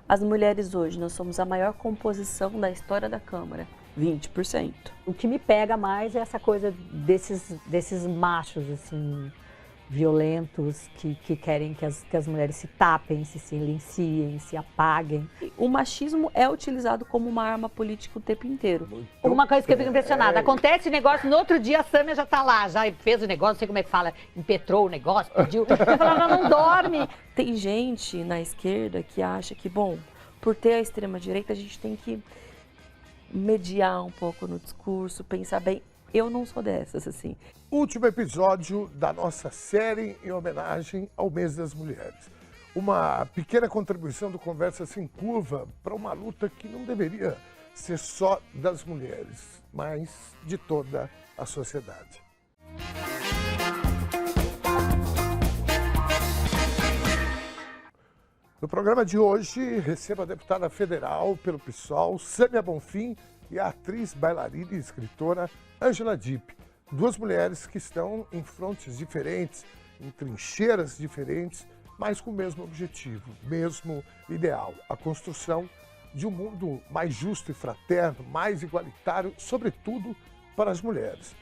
As mulheres hoje, nós somos a maior composição da história da Câmara, 20%. O que me pega mais é essa coisa desses machos, assim, violentos, que querem que as mulheres se tapem, se silenciem, se apaguem. O machismo é utilizado como uma arma política o tempo inteiro. Uma coisa que eu fico impressionada, acontece negócio, no outro dia a Sâmia já tá lá, já fez o negócio, não sei como é que fala, impetrou o negócio, pediu, eu falo, ela não dorme. Tem gente na esquerda que acha que, bom, por ter a extrema-direita, a gente tem que mediar um pouco no discurso, pensar bem. Eu não sou dessas, assim. Último episódio da nossa série em homenagem ao Mês das Mulheres. Uma pequena contribuição do Conversa Sem Curva para uma luta que não deveria ser só das mulheres, mas de toda a sociedade. No programa de hoje, recebo a deputada federal pelo PSOL, Sâmia Bonfim, e a atriz, bailarina e escritora Ângela Dipp. Duas mulheres que estão em frontes diferentes, em trincheiras diferentes, mas com o mesmo objetivo, mesmo ideal, a construção de um mundo mais justo e fraterno, mais igualitário, sobretudo para as mulheres.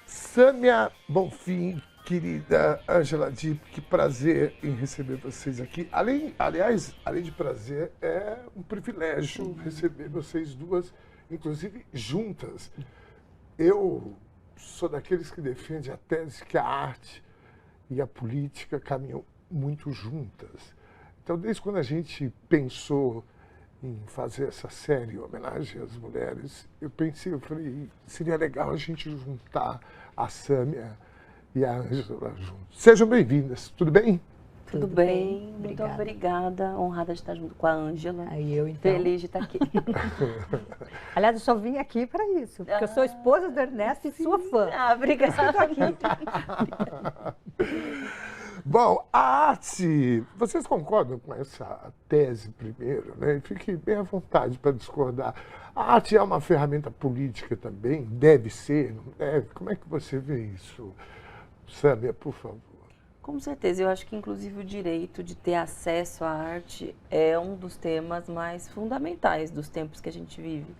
Sâmia Bonfim, querida Ângela Dipp, que prazer em receber vocês aqui. Além de prazer, é um privilégio receber vocês duas, inclusive juntas. Eu sou daqueles que defende a tese que a arte e a política caminham muito juntas. Então, desde quando a gente pensou em fazer essa série em homenagem às mulheres, eu falei, seria legal a gente juntar a Sâmia e a Ângela juntos. Sejam bem-vindas, tudo bem? Tudo bem, muito obrigada. Honrada de estar junto com a Ângela. Aí eu, então. Feliz de estar aqui. Aliás, eu só vim aqui para isso, porque eu sou esposa do Ernesto e sua fã. Obrigada. Bom, a arte, vocês concordam com essa tese primeiro, né? Fique bem à vontade para discordar. A arte é uma ferramenta política também, deve ser, não deve? Como é que você vê isso? Sâmia, por favor. Com certeza, eu acho que inclusive o direito de ter acesso à arte é um dos temas mais fundamentais dos tempos que a gente vive.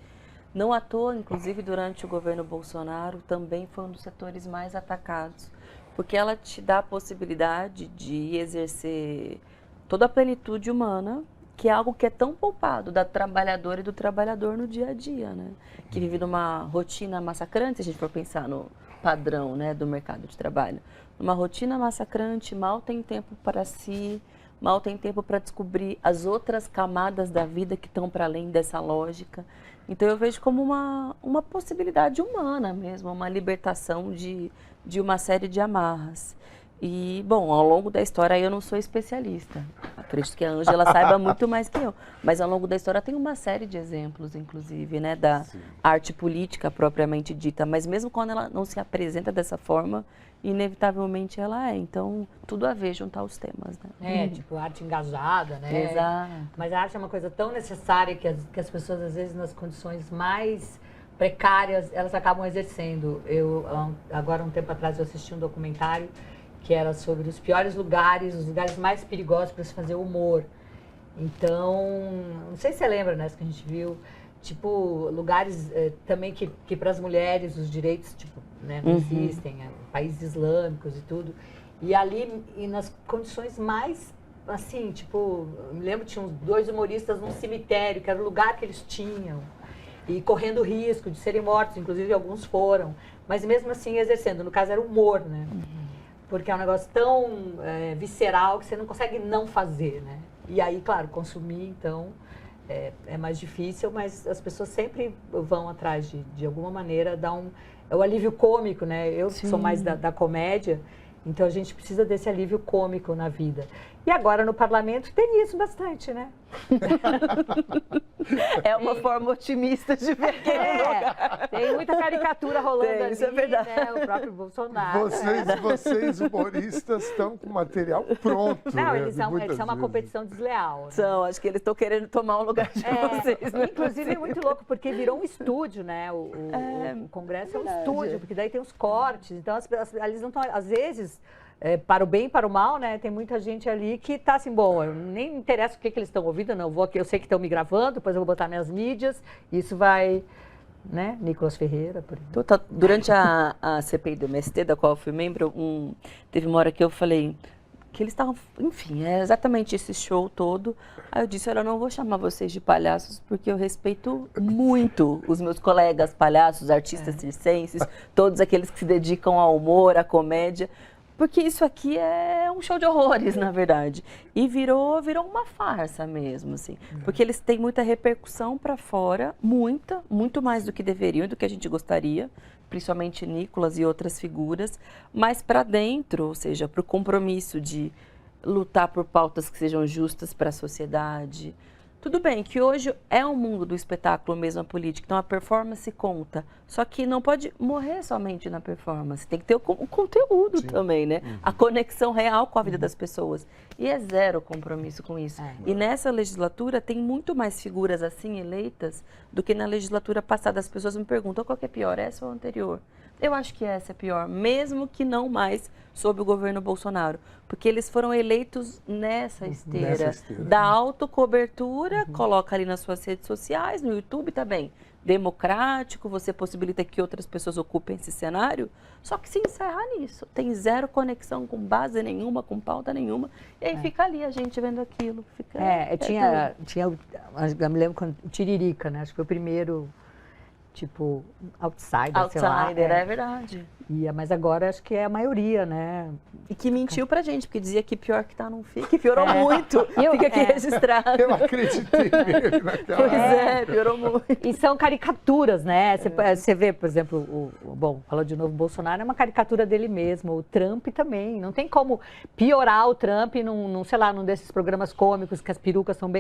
Não à toa, inclusive durante o governo Bolsonaro, também foi um dos setores mais atacados, porque ela te dá a possibilidade de exercer toda a plenitude humana, que é algo que é tão poupado da trabalhadora e do trabalhador no dia a dia, né? Que vive numa rotina massacrante, se a gente for pensar no padrão, né, do mercado de trabalho. Uma rotina massacrante, mal tem tempo para si, mal tem tempo para descobrir as outras camadas da vida que estão para além dessa lógica. Então eu vejo como uma possibilidade humana mesmo, uma libertação de uma série de amarras. E, bom, ao longo da história eu não sou especialista. Acredito que a Ângela saiba muito mais que eu. Mas ao longo da história tem uma série de exemplos, inclusive, né, da arte política propriamente dita. Mas mesmo quando ela não se apresenta dessa forma, inevitavelmente ela é. Então, tudo a ver juntar os temas, né? Tipo, arte engajada, né? Exato. Mas a arte é uma coisa tão necessária que as pessoas, às vezes, nas condições mais precárias, elas acabam exercendo. Agora, um tempo atrás, eu assisti um documentário que era sobre os piores lugares, os lugares mais perigosos para se fazer humor. Então, não sei se você lembra, né, que a gente viu, tipo, lugares também que para as mulheres os direitos, tipo, né, não existem, países islâmicos e tudo. E ali, e nas condições mais, assim, tipo, eu me lembro que tinha uns 2 humoristas num cemitério, que era o lugar que eles tinham, e correndo risco de serem mortos, inclusive alguns foram, mas mesmo assim exercendo, no caso era humor, né? Porque é um negócio tão visceral que você não consegue não fazer, né? E aí, claro, consumir, então, é mais difícil, mas as pessoas sempre vão atrás de alguma maneira, é o alívio cômico, né? Eu sou mais da comédia, então a gente precisa desse alívio cômico na vida. E agora no parlamento tem isso bastante, né? É uma forma otimista de ver aquele lugar. Tem muita caricatura rolando ali, isso é verdade. né? O próprio Bolsonaro. Vocês humoristas, estão com material pronto. Não, né? eles são uma competição desleal. Né? São, acho que eles estão querendo tomar um lugar de vocês. Né? Inclusive é muito louco, porque virou um estúdio, né? O Congresso é um estúdio, porque daí tem os cortes. Então, eles não estão, às vezes, para o bem e para o mal, né? Tem muita gente ali que tá assim, bom, nem interessa o que eles estão ouvindo, não. Eu sei que estão me gravando, depois eu vou botar minhas mídias, isso vai, né? Nicolas Ferreira, por exemplo. Durante a CPI do MST, da qual eu fui membro, teve uma hora que eu falei que eles estavam, enfim, é exatamente esse show todo. Aí eu disse, olha, eu não vou chamar vocês de palhaços, porque eu respeito muito os meus colegas palhaços, artistas circenses, todos aqueles que se dedicam ao humor, à comédia, porque isso aqui é um show de horrores, na verdade. E virou uma farsa mesmo, assim. Porque eles têm muita repercussão para fora, muito mais do que deveriam, do que a gente gostaria, principalmente Nicolas e outras figuras, mas para dentro, ou seja, para o compromisso de lutar por pautas que sejam justas para a sociedade. Tudo bem que hoje é um mundo do espetáculo mesmo, a política, então a performance conta, só que não pode morrer somente na performance, tem que ter o conteúdo também, né? A conexão real com a vida das pessoas. E é zero compromisso com isso. E nessa legislatura tem muito mais figuras assim eleitas do que na legislatura passada. As pessoas me perguntam qual que é pior, essa ou a anterior? Eu acho que essa é pior, mesmo que não mais sob o governo Bolsonaro, porque eles foram eleitos nessa esteira. Da autocobertura, coloca ali nas suas redes sociais, no YouTube, tá bem, democrático, você possibilita que outras pessoas ocupem esse cenário, só que se encerra nisso, tem zero conexão com base nenhuma, com pauta nenhuma, e aí fica ali a gente vendo aquilo. Eu me lembro quando o Tiririca, né, acho que foi o primeiro... tipo, outsider, sei lá. É verdade. Mas agora acho que é a maioria, né? E que mentiu pra gente, porque dizia que pior que tá não fica, que piorou muito. Fica aqui registrado. Eu acreditei nele naquela Pois piorou muito. E são caricaturas, né? Você vê, por exemplo, falou de novo, o Bolsonaro é uma caricatura dele mesmo, o Trump também. Não tem como piorar o Trump num desses programas cômicos que as perucas são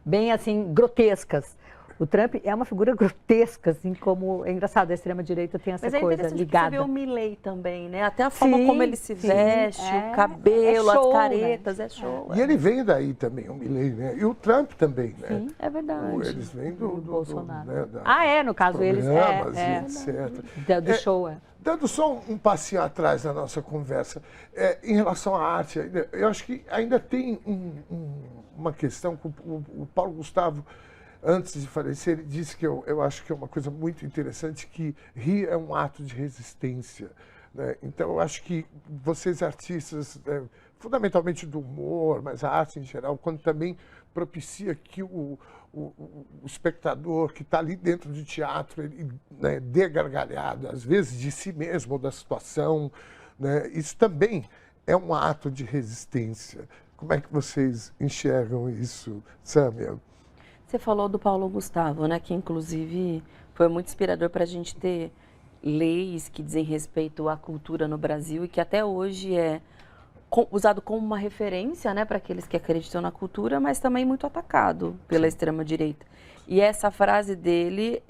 bem assim, grotescas. O Trump é uma figura grotesca, assim, como... É engraçado, a extrema-direita tem essa coisa ligada. Mas é você vê o Milei também, né? Até a forma como ele se veste, o cabelo, as caretas, é show. E ele vem daí também, o Milei, né? E o Trump também, né? Sim, é verdade. Eles vêm do Bolsonaro. No caso, eles... etc. Do show, Dando só um passinho atrás na nossa conversa, em relação à arte, eu acho que ainda tem uma questão com o Paulo Gustavo. Antes de falecer, ele disse que eu acho que é uma coisa muito interessante, que rir é um ato de resistência, né? Então, eu acho que vocês artistas, fundamentalmente do humor, mas a arte em geral, quando também propicia que o espectador que está ali dentro do teatro, ele, né, dê gargalhada, às vezes de si mesmo ou da situação, né? Isso também é um ato de resistência. Como é que vocês enxergam isso, Sâmia? Você falou do Paulo Gustavo, né, que inclusive foi muito inspirador para a gente ter leis que dizem respeito à cultura no Brasil e que até hoje é usado como uma referência, né, para aqueles que acreditam na cultura, mas também muito atacado pela extrema-direita. E essa frase dele,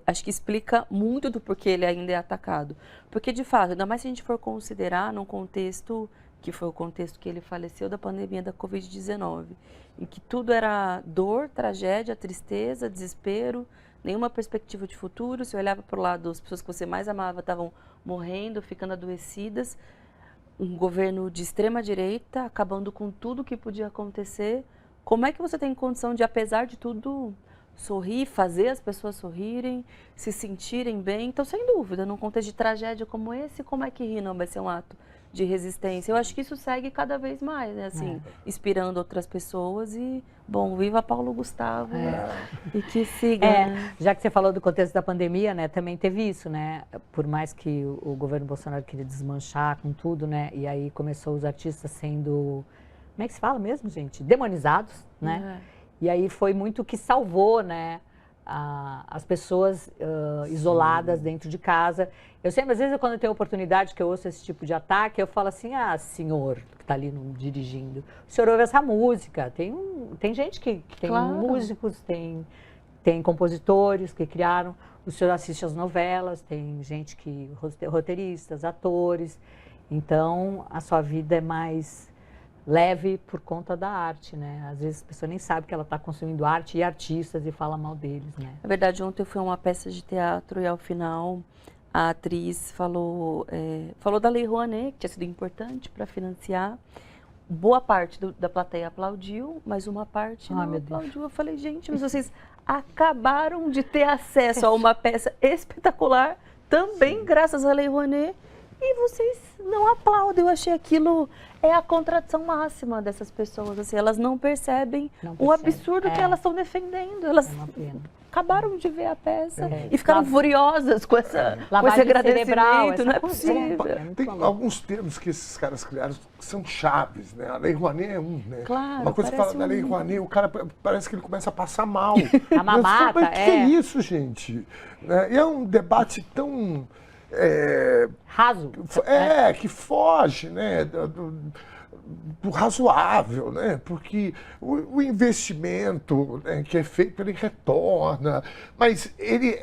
acho que explica muito do porquê ele ainda é atacado. Porque, de fato, ainda mais se a gente for considerar num contexto que foi o contexto que ele faleceu da pandemia da Covid-19, em que tudo era dor, tragédia, tristeza, desespero, nenhuma perspectiva de futuro. Você olhava para o lado, as pessoas que você mais amava estavam morrendo, ficando adoecidas. Um governo de extrema-direita, acabando com tudo que podia acontecer. Como é que você tem condição de, apesar de tudo, sorrir, fazer as pessoas sorrirem, se sentirem bem? Então, sem dúvida, num contexto de tragédia como esse, como é que rir não vai ser um ato de resistência? Eu acho que isso segue cada vez mais, né? Assim, inspirando outras pessoas e, viva Paulo Gustavo e que siga. Né? Já que você falou do contexto da pandemia, né? Também teve isso, né? Por mais que o governo Bolsonaro queria desmanchar com tudo, né? E aí começou os artistas sendo, como é que se fala mesmo, gente? Demonizados, né? E aí foi muito o que salvou, né? As pessoas isoladas dentro de casa. Eu sempre, às vezes, quando eu tenho oportunidade que eu ouço esse tipo de ataque, eu falo assim, senhor, que está ali dirigindo, o senhor ouve essa música. Tem gente que tem músicos, tem compositores que criaram, o senhor assiste as novelas, tem gente que, roteiristas, atores. Então, a sua vida é mais leve por conta da arte, né? Às vezes a pessoa nem sabe que ela está consumindo arte e artistas e fala mal deles, né? Na verdade, ontem eu fui a uma peça de teatro e ao final a atriz falou da Lei Rouanet, que tinha sido importante para financiar. Boa parte da plateia aplaudiu, mas uma parte não aplaudiu. Eu falei, gente, mas vocês acabaram de ter acesso a uma peça espetacular, também graças à Lei Rouanet, e vocês não aplaudem. Eu achei aquilo a contradição máxima dessas pessoas. Assim, elas não percebem o absurdo que elas estão defendendo. Elas acabaram de ver a peça e ficaram furiosas com esse agradecimento. Não é possível. Tem alguns termos que esses caras criaram que são chaves, né? A Lei Rouanet é um, né? Claro, uma coisa que fala da Lei Rouanet, o cara parece que ele começa a passar mal. A mamata, mas que é isso, gente? E é um debate tão... raso. Que foge, né? Do razoável, né? Porque o investimento, né, que é feito, ele retorna, mas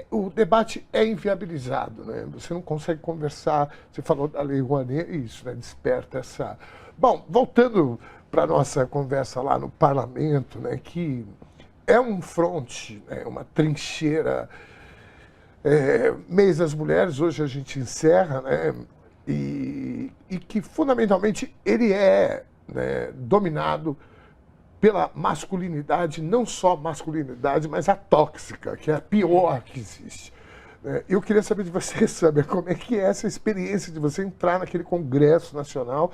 o debate é inviabilizado, né? Você não consegue conversar. Você falou da Lei Rouanet, isso, né? Desperta essa... Bom, voltando para a nossa conversa lá no parlamento, né? Que é um fronte, né, uma trincheira. Mês das Mulheres, hoje a gente encerra, né? E que, fundamentalmente, ele é, né, dominado pela masculinidade, não só masculinidade, mas a tóxica, que é a pior que existe. Eu queria saber de você, saber como é que é essa experiência de você entrar naquele Congresso Nacional.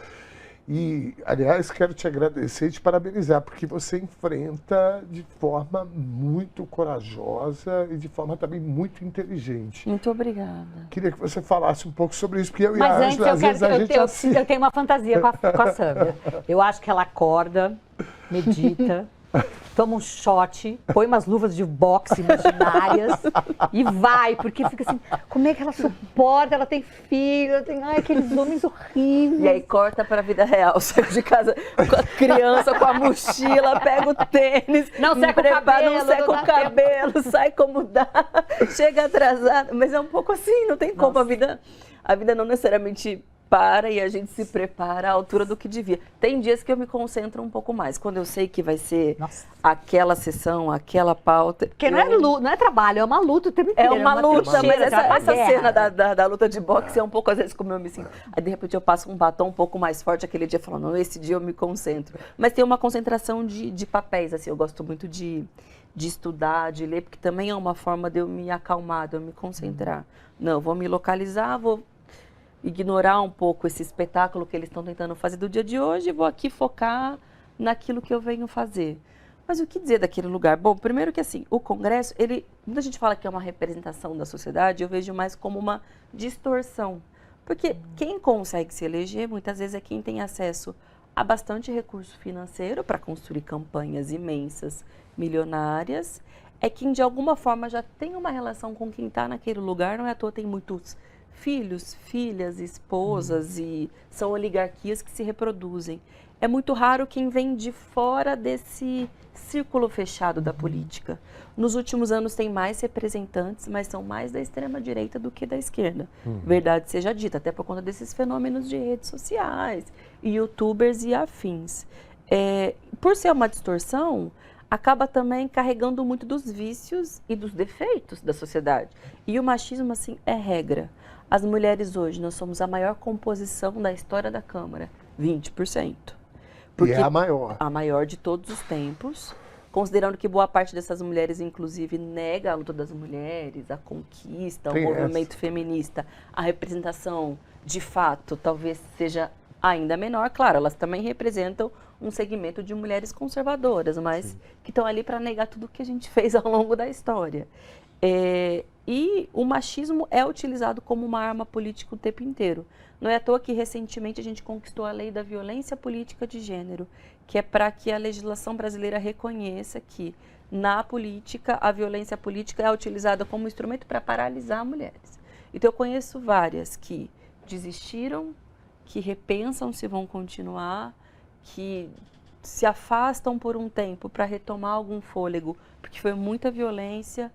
E, aliás, quero te agradecer e te parabenizar, porque você enfrenta de forma muito corajosa e de forma também muito inteligente. Muito obrigada. Queria que você falasse um pouco sobre isso, porque eu e Mas a Ângela, às vezes a gente assiste. Eu tenho uma fantasia com a Sâmia. Eu acho que ela acorda, medita, toma um shot, põe umas luvas de boxe imaginárias e vai, porque fica assim, como é que ela suporta? Ela tem filho, ai, aqueles homens horríveis. E aí corta para a vida real, sai de casa com a criança, com a mochila, pega o tênis, não seca o cabelo, sai como dá, chega atrasada, mas é um pouco assim, não tem como, a vida não necessariamente para e a gente se prepara à altura do que devia. Tem dias que eu me concentro um pouco mais, quando eu sei que vai ser aquela sessão, aquela pauta. Porque não é trabalho, é uma luta o tempo inteiro. É uma luta, mas essa cena da luta de boxe é um pouco, às vezes, como eu me sinto. Aí, de repente, eu passo um batom um pouco mais forte aquele dia, falando, não, esse dia eu me concentro. Mas tem uma concentração de papéis, assim, eu gosto muito de estudar, de ler, porque também é uma forma de eu me acalmar, de eu me concentrar. Não, vou me localizar, vou ignorar um pouco esse espetáculo que eles estão tentando fazer do dia de hoje e vou aqui focar naquilo que eu venho fazer. Mas o que dizer daquele lugar? Bom, primeiro que assim, o Congresso, quando a gente fala que é uma representação da sociedade, eu vejo mais como uma distorção. Porque quem consegue se eleger, muitas vezes, é quem tem acesso a bastante recurso financeiro para construir campanhas imensas, milionárias, é quem de alguma forma já tem uma relação com quem está naquele lugar, não é à toa, tem muitos filhos, filhas, esposas e são oligarquias que se reproduzem. É muito raro quem vem de fora desse círculo fechado da política. Nos últimos anos tem mais representantes, mas são mais da extrema-direita do que da esquerda. Verdade seja dita, até por conta desses fenômenos de redes sociais, youtubers e afins. Por ser uma distorção, acaba também carregando muito dos vícios e dos defeitos da sociedade. E o machismo, assim, é regra. As mulheres hoje, nós somos a maior composição da história da Câmara, 20%. E é a maior. A maior de todos os tempos, considerando que boa parte dessas mulheres, inclusive, nega a luta das mulheres, a conquista, o movimento feminista, a representação, de fato, talvez seja ainda menor. Claro, elas também representam um segmento de mulheres conservadoras, mas que estão ali para negar tudo que a gente fez ao longo da história. E o machismo é utilizado como uma arma política o tempo inteiro. Não é à toa que recentemente a gente conquistou a lei da violência política de gênero, que é para que a legislação brasileira reconheça que na política a violência política é utilizada como instrumento para paralisar mulheres. Então eu conheço várias que desistiram, que repensam se vão continuar, que se afastam por um tempo para retomar algum fôlego, porque foi muita violência.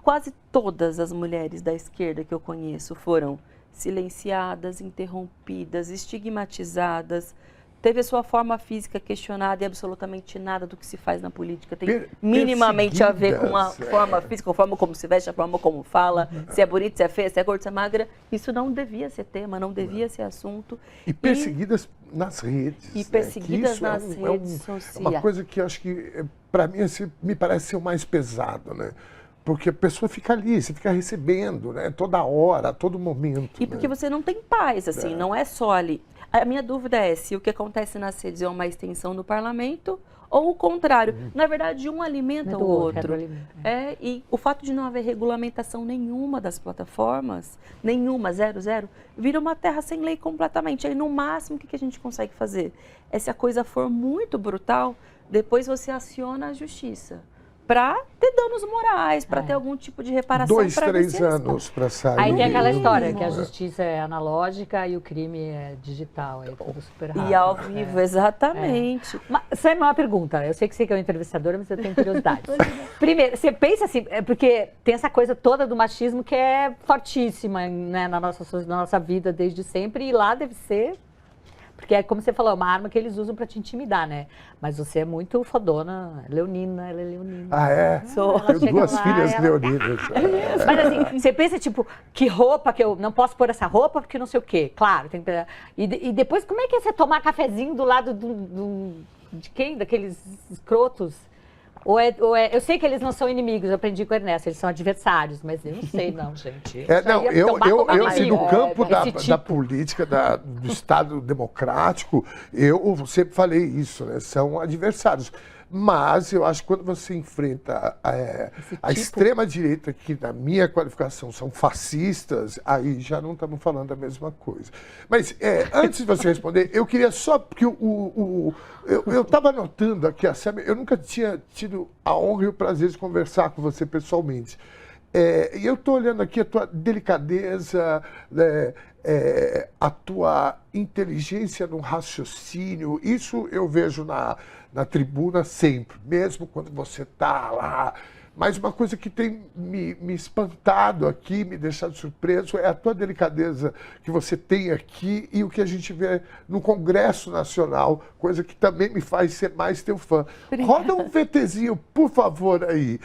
Quase todas as mulheres da esquerda que eu conheço foram silenciadas, interrompidas, estigmatizadas, teve a sua forma física questionada e absolutamente nada do que se faz na política tem minimamente a ver com a forma física, a forma como se veste, a forma como fala, se é bonito, se é feio, se é gordo, se é magra. Isso não devia ser tema, não devia ser assunto. E perseguidas nas redes. E perseguidas nas redes sociais. É uma coisa que eu acho que, para mim, assim, me parece ser o mais pesado, né? Porque a pessoa fica ali, você fica recebendo, né? Toda hora, a todo momento. E porque você não tem paz, assim, não é só ali. A minha dúvida é se o que acontece nas redes é uma extensão do parlamento ou o contrário. Na verdade, um alimenta o outro. E o fato de não haver regulamentação nenhuma das plataformas, nenhuma, zero, vira uma terra sem lei completamente. Aí, no máximo, o que a gente consegue fazer? É, se a coisa for muito brutal, depois você aciona a justiça para ter danos morais, para ter algum tipo de reparação. 2, 3 anos para sair. Aí tem aquela história que a justiça é analógica e o crime é digital, é tudo super rápido. E ao vivo, exatamente. Mas, Sam, uma pergunta, eu sei que você é uma entrevistadora, mas eu tenho curiosidade. Primeiro, você pensa assim, porque tem essa coisa toda do machismo que é fortíssima, né, na nossa vida desde sempre, e lá deve ser... Porque é como você falou, é uma arma que eles usam para te intimidar, né? Mas você é muito fodona, leonina, ela é leonina. Ah, é? Tenho 2 filhas leoninas. Mas assim, você pensa, tipo, que roupa que eu não posso pôr essa roupa porque não sei o quê. Claro, tem que... E depois, como é que é você tomar cafezinho do lado de quem? Daqueles escrotos? Ou é, eu sei que eles não são inimigos, eu aprendi com o Ernesto, eles são adversários, mas eu não sei não, gente. Eu assim, no campo da política, do Estado democrático, eu sempre falei isso, né? São adversários. Mas eu acho que quando você enfrenta a extrema-direita, que na minha qualificação são fascistas, aí já não estamos falando a mesma coisa. Mas antes de você responder, eu queria só, porque eu estava notando aqui, sabe, eu nunca tinha tido a honra e o prazer de conversar com você pessoalmente. E eu estou olhando aqui a tua delicadeza, a tua inteligência no raciocínio, isso eu vejo na tribuna sempre, mesmo quando você está lá. Mas uma coisa que tem me espantado aqui, me deixado surpreso, é a tua delicadeza que você tem aqui e o que a gente vê no Congresso Nacional, coisa que também me faz ser mais teu fã. Obrigada. Roda um VTzinho, por favor, aí.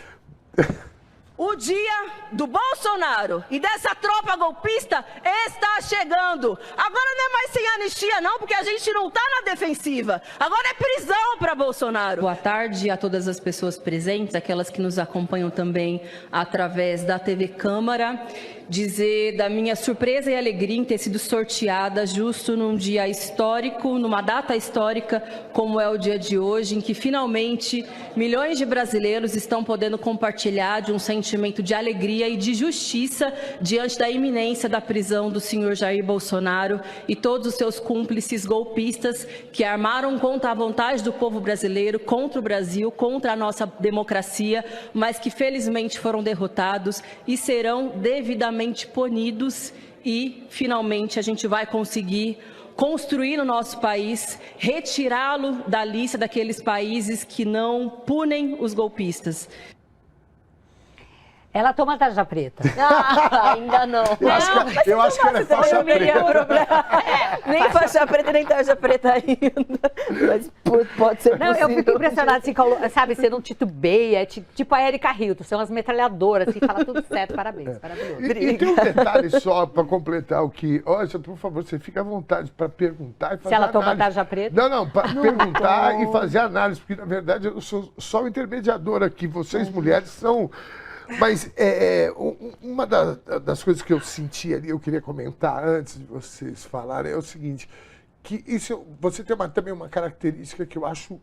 O dia do Bolsonaro e dessa tropa golpista está chegando. Agora não é mais sem anistia não, porque a gente não está na defensiva. Agora é prisão para Bolsonaro. Boa tarde a todas as pessoas presentes, aquelas que nos acompanham também através da TV Câmara. Dizer da minha surpresa e alegria em ter sido sorteada justo num dia histórico, numa data histórica como é o dia de hoje, em que finalmente milhões de brasileiros estão podendo compartilhar de um sentimento de alegria e de justiça diante da iminência da prisão do senhor Jair Bolsonaro e todos os seus cúmplices golpistas que armaram contra a vontade do povo brasileiro, contra o Brasil, contra a nossa democracia, mas que felizmente foram derrotados e serão devidamente punidos e, finalmente, a gente vai conseguir construir no nosso país, retirá-lo da lista daqueles países que não punem os golpistas. Ela toma tarja preta. Ainda não. Eu acho que ela é faixa preta. Nem faixa preta, nem tarja preta ainda. Mas pode ser possível. Eu fico impressionada, assim, sabe, você não titubeia, é tipo a Erika Hilton, são umas metralhadoras, assim, fala tudo certo, parabéns, maravilhoso. E tem um detalhe só para completar o que... Olha, por favor, você fica à vontade para perguntar e fazer se ela análise. toma tarja preta? Não, para perguntar e fazer análise, porque, na verdade, eu sou só o intermediador aqui, vocês, mulheres, são... Mas uma das coisas que eu senti ali, eu queria comentar antes de vocês falarem, é o seguinte, que você tem também uma característica que eu acho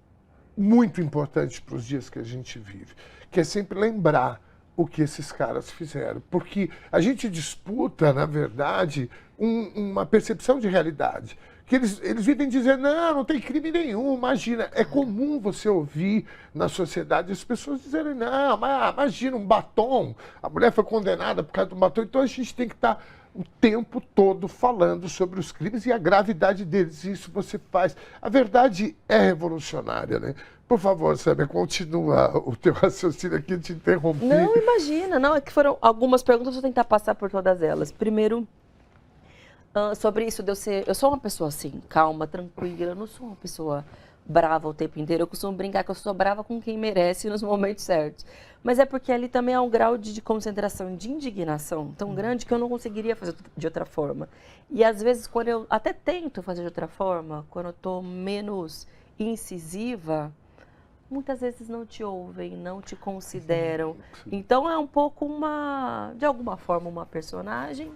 muito importante para os dias que a gente vive, que é sempre lembrar o que esses caras fizeram. Porque a gente disputa, na verdade, uma percepção de realidade. Que eles vivem dizendo, não tem crime nenhum, imagina. É comum você ouvir na sociedade as pessoas dizerem, não, mas imagina um batom, a mulher foi condenada por causa do batom, então a gente tem que estar o tempo todo falando sobre os crimes e a gravidade deles. Isso você faz. A verdade é revolucionária, né? Por favor, Sâmia, continua o teu raciocínio aqui, eu te interrompi. Não, imagina, é que foram algumas perguntas, vou tentar passar por todas elas. Primeiro, Sobre isso de eu ser... Eu sou uma pessoa assim, calma, tranquila, eu não sou uma pessoa brava o tempo inteiro. Eu costumo brincar que eu sou brava com quem merece nos momentos certos. Mas é porque ali também há um grau de concentração, de indignação tão grande que eu não conseguiria fazer de outra forma. E às vezes, quando eu até tento fazer de outra forma, quando eu estou menos incisiva, muitas vezes não te ouvem, não te consideram. Então é um pouco de alguma forma, uma personagem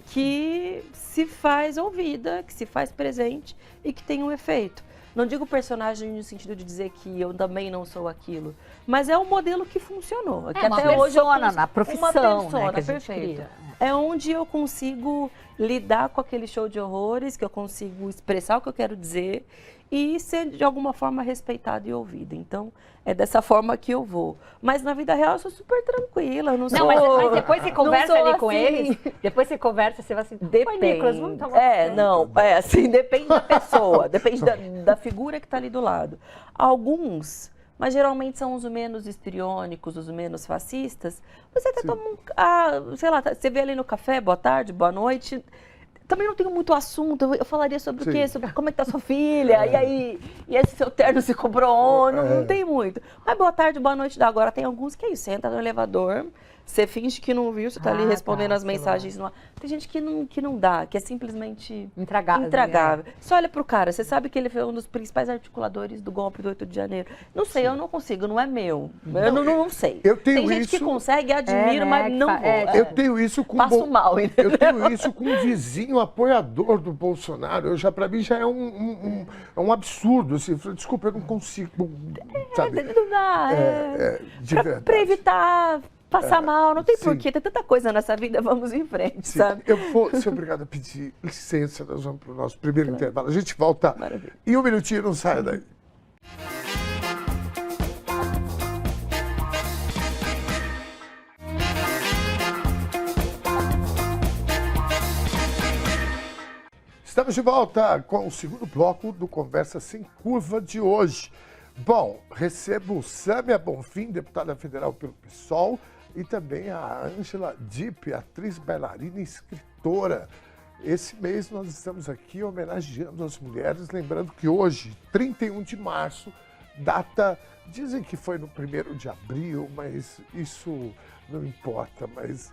que se faz ouvida, que se faz presente e que tem um efeito. Não digo personagem no sentido de dizer que eu também não sou aquilo, mas é um modelo que funcionou. Que uma até hoje eu na profissão, né, que a gente perfeito. cria. É onde eu consigo lidar com aquele show de horrores, que eu consigo expressar o que eu quero dizer e ser de alguma forma respeitada e ouvida. Então, é dessa forma que eu vou. Mas na vida real eu sou super tranquila, eu não sou... Mas depois você conversa ali com assim. eles, depois você conversa, você vai assim, Depende. Nicolas, vamos tomar assim, depende da pessoa, depende da figura que está ali do lado. Alguns, mas geralmente são os menos histriônicos, os menos fascistas, você até toma sei lá, você vê ali no café, boa tarde, boa noite... Também não tenho muito assunto, eu falaria sobre o quê? Sobre como é que tá sua filha, e aí, e esse seu terno se comprou onde? Não tem muito. Mas boa tarde, boa noite, agora tem alguns que é isso, você entra no elevador, você finge que não viu, você tá ali respondendo as mensagens. Tem gente que não dá, que é simplesmente intragável. Você olha pro cara, você sabe que ele foi um dos principais articuladores do golpe do 8 de janeiro. Não sei, eu não consigo, não é meu. Eu não sei. Eu tenho tem gente que consegue, admiro, mas não vou. Eu tenho isso com Passo mal, entendeu? Eu tenho isso com um vizinho apoiador do Bolsonaro. Para mim já é um absurdo. Assim, desculpa, eu não consigo, sabe? Não dá. Para evitar passar mal, não tem porquê, tem tanta coisa nessa vida, vamos em frente, sabe? Eu vou ser obrigado a pedir licença, nós vamos para o nosso primeiro intervalo. A gente volta em um minutinho, não saia daí. Estamos de volta com o segundo bloco do Conversa Sem Curva de hoje. Bom, recebo Sâmia Bonfim, deputada federal pelo PSOL, e também a Ângela Dipp, atriz, bailarina e escritora. Esse mês nós estamos aqui homenageando as mulheres, lembrando que hoje, 31 de março, data, dizem que foi no 1º de abril, mas isso não importa, mas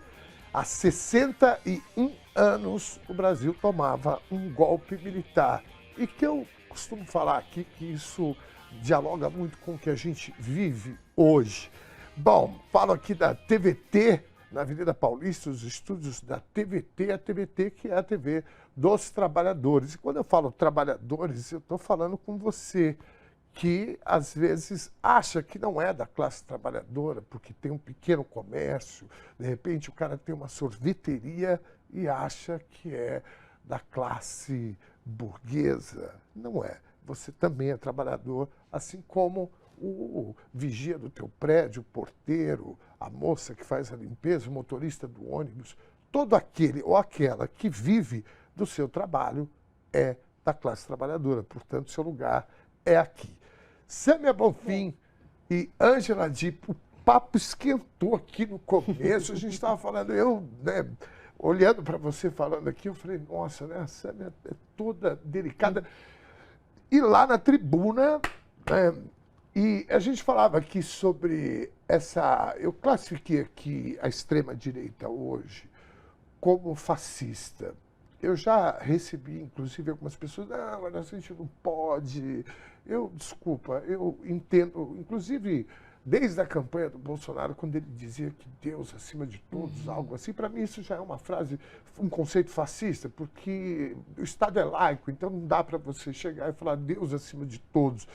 há 61 anos o Brasil tomava um golpe militar. E que eu costumo falar aqui que isso dialoga muito com o que a gente vive hoje. Bom, falo aqui da TVT, na Avenida Paulista, os estúdios da TVT, a TVT que é a TV dos trabalhadores. E quando eu falo trabalhadores, eu estou falando com você, que às vezes acha que não é da classe trabalhadora, porque tem um pequeno comércio, de repente o cara tem uma sorveteria e acha que é da classe burguesa. Não é. Você também é trabalhador, assim como o vigia do teu prédio, o porteiro, a moça que faz a limpeza, o motorista do ônibus, todo aquele ou aquela que vive do seu trabalho é da classe trabalhadora. Portanto, seu lugar é aqui. Sâmia Bonfim e Ângela Dipp, o papo esquentou aqui no começo, a gente estava falando, olhando para você falando aqui, eu falei, nossa, né, a Sâmia é toda delicada. E lá na tribuna, e a gente falava aqui sobre eu classifiquei aqui a extrema-direita hoje como fascista. Eu já recebi, inclusive, algumas pessoas, não, mas a gente não pode. Desculpa, eu entendo, inclusive, desde a campanha do Bolsonaro, quando ele dizia que Deus acima de todos, algo assim, para mim isso já é uma frase, um conceito fascista, porque o Estado é laico, então não dá para você chegar e falar Deus acima de todos.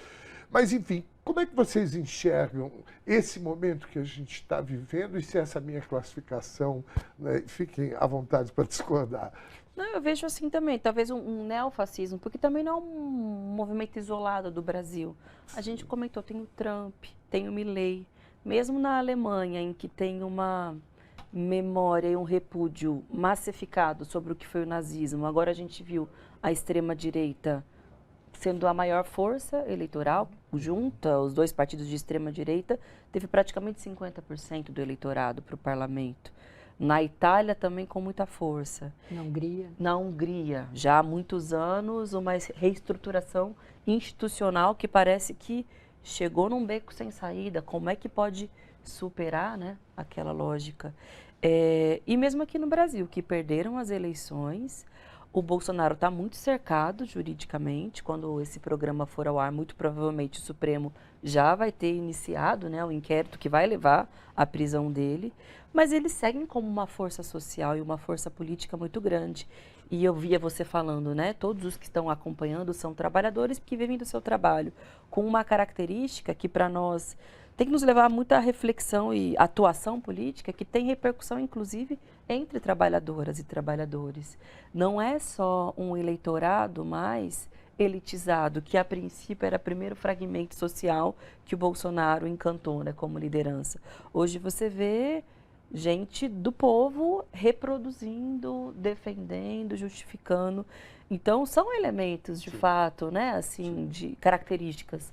Mas, enfim, como é que vocês enxergam esse momento que a gente está vivendo e se essa minha classificação, né, fiquem à vontade para discordar? Não, eu vejo assim também, talvez um neofascismo, porque também não é um movimento isolado do Brasil. A gente comentou, tem o Trump, tem o Milley, mesmo na Alemanha, em que tem uma memória e um repúdio massificado sobre o que foi o nazismo. Agora a gente viu a extrema-direita sendo a maior força eleitoral, junta os dois partidos de extrema-direita, teve praticamente 50% do eleitorado para o parlamento. Na Itália também com muita força. Na Hungria? Na Hungria, já há muitos anos, uma reestruturação institucional que parece que chegou num beco sem saída. Como é que pode superar, né, aquela lógica? E mesmo aqui no Brasil, que perderam as eleições, o Bolsonaro está muito cercado juridicamente. Quando esse programa for ao ar, muito provavelmente o Supremo já vai ter iniciado, né, o inquérito que vai levar à prisão dele. Mas eles seguem como uma força social e uma força política muito grande. E eu via você falando, né, todos os que estão acompanhando são trabalhadores que vivem do seu trabalho, com uma característica que para nós tem que nos levar a muita reflexão e atuação política, que tem repercussão, inclusive, entre trabalhadoras e trabalhadores. Não é só um eleitorado mais elitizado, que a princípio era o primeiro fragmento social que o Bolsonaro encantou, né, como liderança. Hoje você vê gente do povo reproduzindo, defendendo, justificando. Então, são elementos, de fato, né, assim, de características,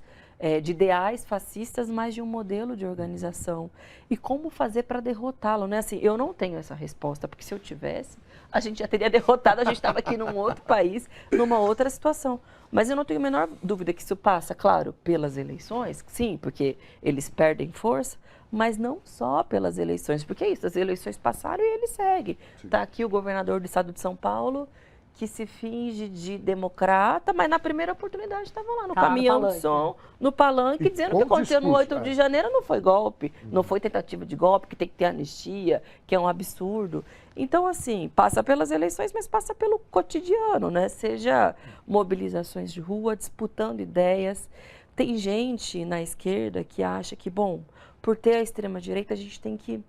de ideais fascistas, mas de um modelo de organização. E como fazer para derrotá-lo, né? Assim, eu não tenho essa resposta, porque se eu tivesse, a gente já teria derrotado, a gente estava aqui num outro país, numa outra situação. Mas eu não tenho a menor dúvida que isso passa, claro, pelas eleições, sim, porque eles perdem força, mas não só pelas eleições, porque é isso, as eleições passaram e ele segue. Está aqui o governador do estado de São Paulo, que se finge de democrata, mas na primeira oportunidade estava lá no caminhão de som, no palanque, dizendo que o que aconteceu no 8 de janeiro não foi golpe, não foi tentativa de golpe, que tem que ter anistia, que é um absurdo. Então, assim, passa pelas eleições, mas passa pelo cotidiano, né? Seja mobilizações de rua, disputando ideias. Tem gente na esquerda que acha que, bom, por ter a extrema-direita, a gente tem que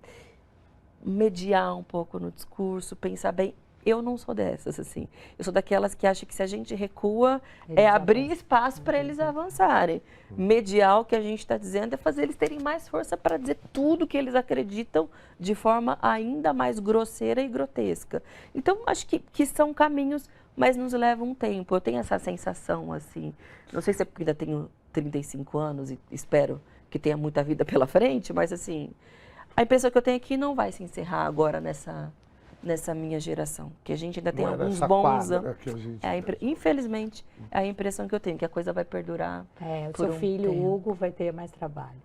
mediar um pouco no discurso, pensar bem. Eu não sou dessas, assim. Eu sou daquelas que acham que se a gente recua, é abrir espaço para eles avançarem. Mediar o que a gente está dizendo é fazer eles terem mais força para dizer tudo que eles acreditam de forma ainda mais grosseira e grotesca. Então, acho que são caminhos, mas nos levam um tempo. Eu tenho essa sensação, assim, não sei se é porque ainda tenho 35 anos e espero que tenha muita vida pela frente, mas, assim, a impressão que eu tenho é que não vai se encerrar agora nessa minha geração, que a gente ainda tem alguns bons anos. Infelizmente, é a impressão que eu tenho, que a coisa vai perdurar. O seu filho, Hugo, vai ter mais trabalho.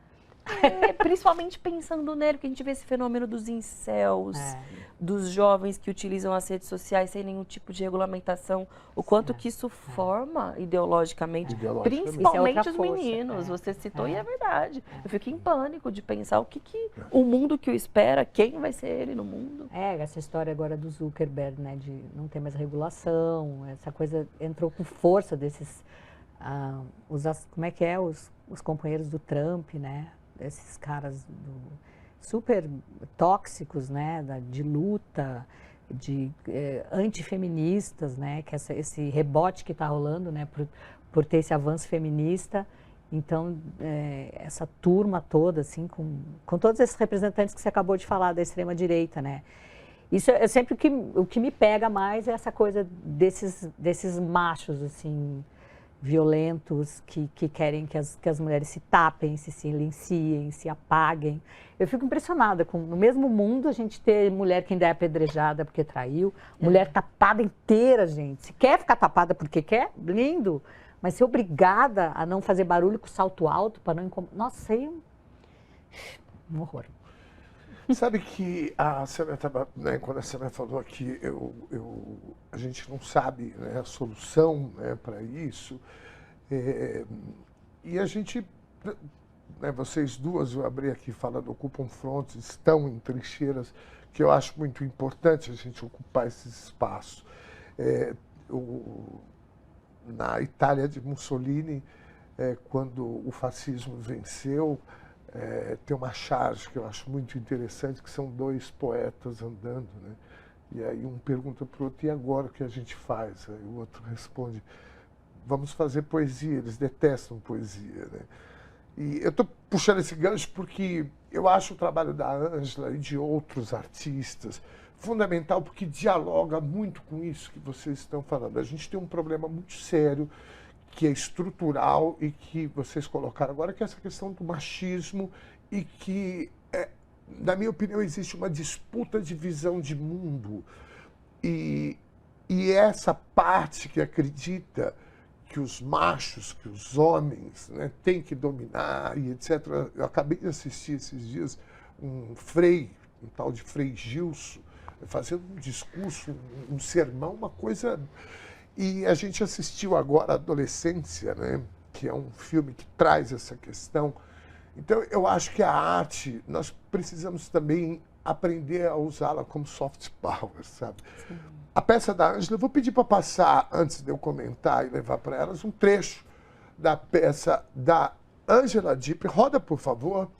Principalmente pensando nele, que a gente vê esse fenômeno dos incels, dos jovens que utilizam as redes sociais sem nenhum tipo de regulamentação, o quanto que isso forma ideologicamente, principalmente os meninos. Você citou e é verdade. Eu fico em pânico de pensar o mundo que o espera, quem vai ser ele no mundo. Essa história agora do Zuckerberg, né, de não ter mais regulação, essa coisa entrou com força desses, como é que é, os companheiros do Trump, né? Esses caras super tóxicos, né, de luta, de antifeministas, né, que esse rebote que está rolando, né, por ter esse avanço feminista. Então, essa turma toda, assim, com todos esses representantes que você acabou de falar da extrema-direita, né. Isso é sempre o que me pega mais, é essa coisa desses machos, assim, violentos, que querem que as mulheres se tapem, se silenciem, se apaguem. Eu fico impressionada com, no mesmo mundo, a gente ter mulher que ainda é apedrejada porque traiu, mulher tapada inteira, gente. Se quer ficar tapada porque quer, lindo, mas ser obrigada a não fazer barulho com salto alto para não incomodar. Nossa, é um horror. Sabe que a Sâmia estava, né, quando a Sâmia falou aqui, a gente não sabe, né, a solução, né, para isso. E a gente, né, vocês duas, eu abri aqui falando, ocupam frontes, estão em trincheiras, que eu acho muito importante a gente ocupar esse espaço. Na Itália de Mussolini, quando o fascismo venceu, tem uma charge que eu acho muito interessante, que são dois poetas andando, né? E aí um pergunta para o outro, e agora o que a gente faz? Aí o outro responde, vamos fazer poesia, eles detestam poesia, né? E eu estou puxando esse gancho porque eu acho o trabalho da Ângela e de outros artistas fundamental, porque dialoga muito com isso que vocês estão falando. A gente tem um problema muito sério, que é estrutural e que vocês colocaram agora, que é essa questão do machismo e que na minha opinião, existe uma disputa de visão de mundo. E essa parte que acredita que os machos, que os homens, né, têm que dominar e etc. Eu acabei de assistir esses dias um tal de Frei Gilson, fazendo um discurso, um sermão, uma coisa... E a gente assistiu agora Adolescência, né, que é um filme que traz essa questão. Então, eu acho que a arte, nós precisamos também aprender a usá-la como soft power, sabe? Sim. A peça da Ângela, eu vou pedir para passar, antes de eu comentar e levar para elas, um trecho da peça da Angela Dipp. Roda, por favor.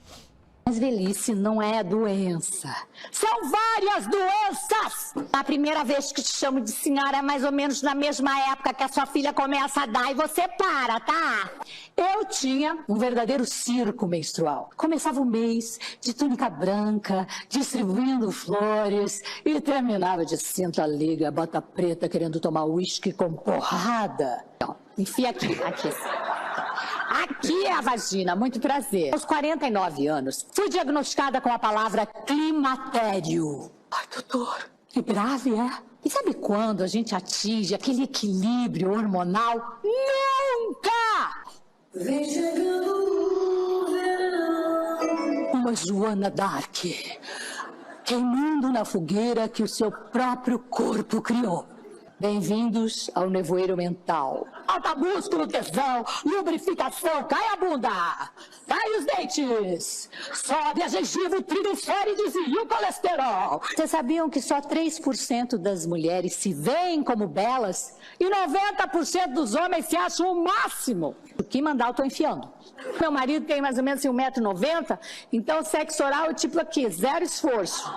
Mas velhice não é doença. São várias doenças! A primeira vez que te chamo de senhora é mais ou menos na mesma época que a sua filha começa a dar e você para, tá? Eu tinha um verdadeiro circo menstrual. Começava o mês de túnica branca, distribuindo flores e terminava de cinta liga, bota preta, querendo tomar uísque com porrada. Ó, enfia aqui. Aqui é a vagina, muito prazer. Aos 49 anos, fui diagnosticada com a palavra climatério. Ai, doutor, que grave, é? E sabe quando a gente atinge aquele equilíbrio hormonal? Nunca! Vem chegando o verão. Uma Joana Dark, queimando na fogueira que o seu próprio corpo criou. Bem-vindos ao nevoeiro mental. Alta músculo, tesão, lubrificação, cai a bunda, cai os dentes, sobe a gengiva, o triglicérides e o colesterol. Vocês sabiam que só 3% das mulheres se veem como belas e 90% dos homens se acham o máximo? O que mandar eu tô enfiando. Meu marido tem mais ou menos 1,90 m, então sexo oral é tipo aqui, zero esforço.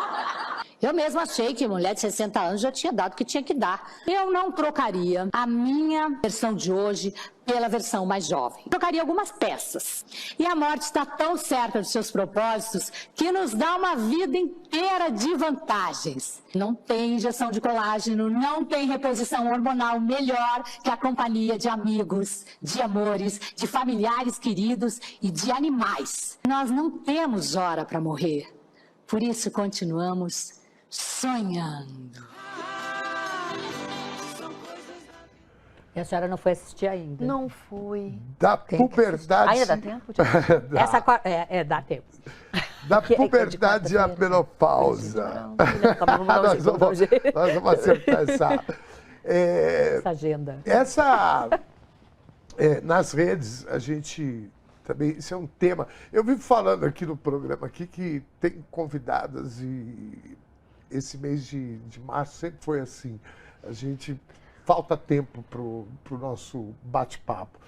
Eu mesma achei que mulher de 60 anos já tinha dado o que tinha que dar. Eu não trocaria a minha versão de hoje pela versão mais jovem. Trocaria algumas peças. E a morte está tão certa dos seus propósitos que nos dá uma vida inteira de vantagens. Não tem injeção de colágeno, não tem reposição hormonal melhor que a companhia de amigos, de amores, de familiares queridos e de animais. Nós não temos hora para morrer. Por isso continuamos sonhando. E a senhora não foi assistir ainda? Não fui. Da puberdade... Ainda dá tempo? Dá tempo. Da puberdade à menopausa. Nós vamos acertar essa agenda. Nas redes, a gente... Também, isso é um tema. Eu vivo falando aqui no programa aqui que tem convidadas e esse mês de março sempre foi assim. A gente falta tempo para o nosso bate-papo.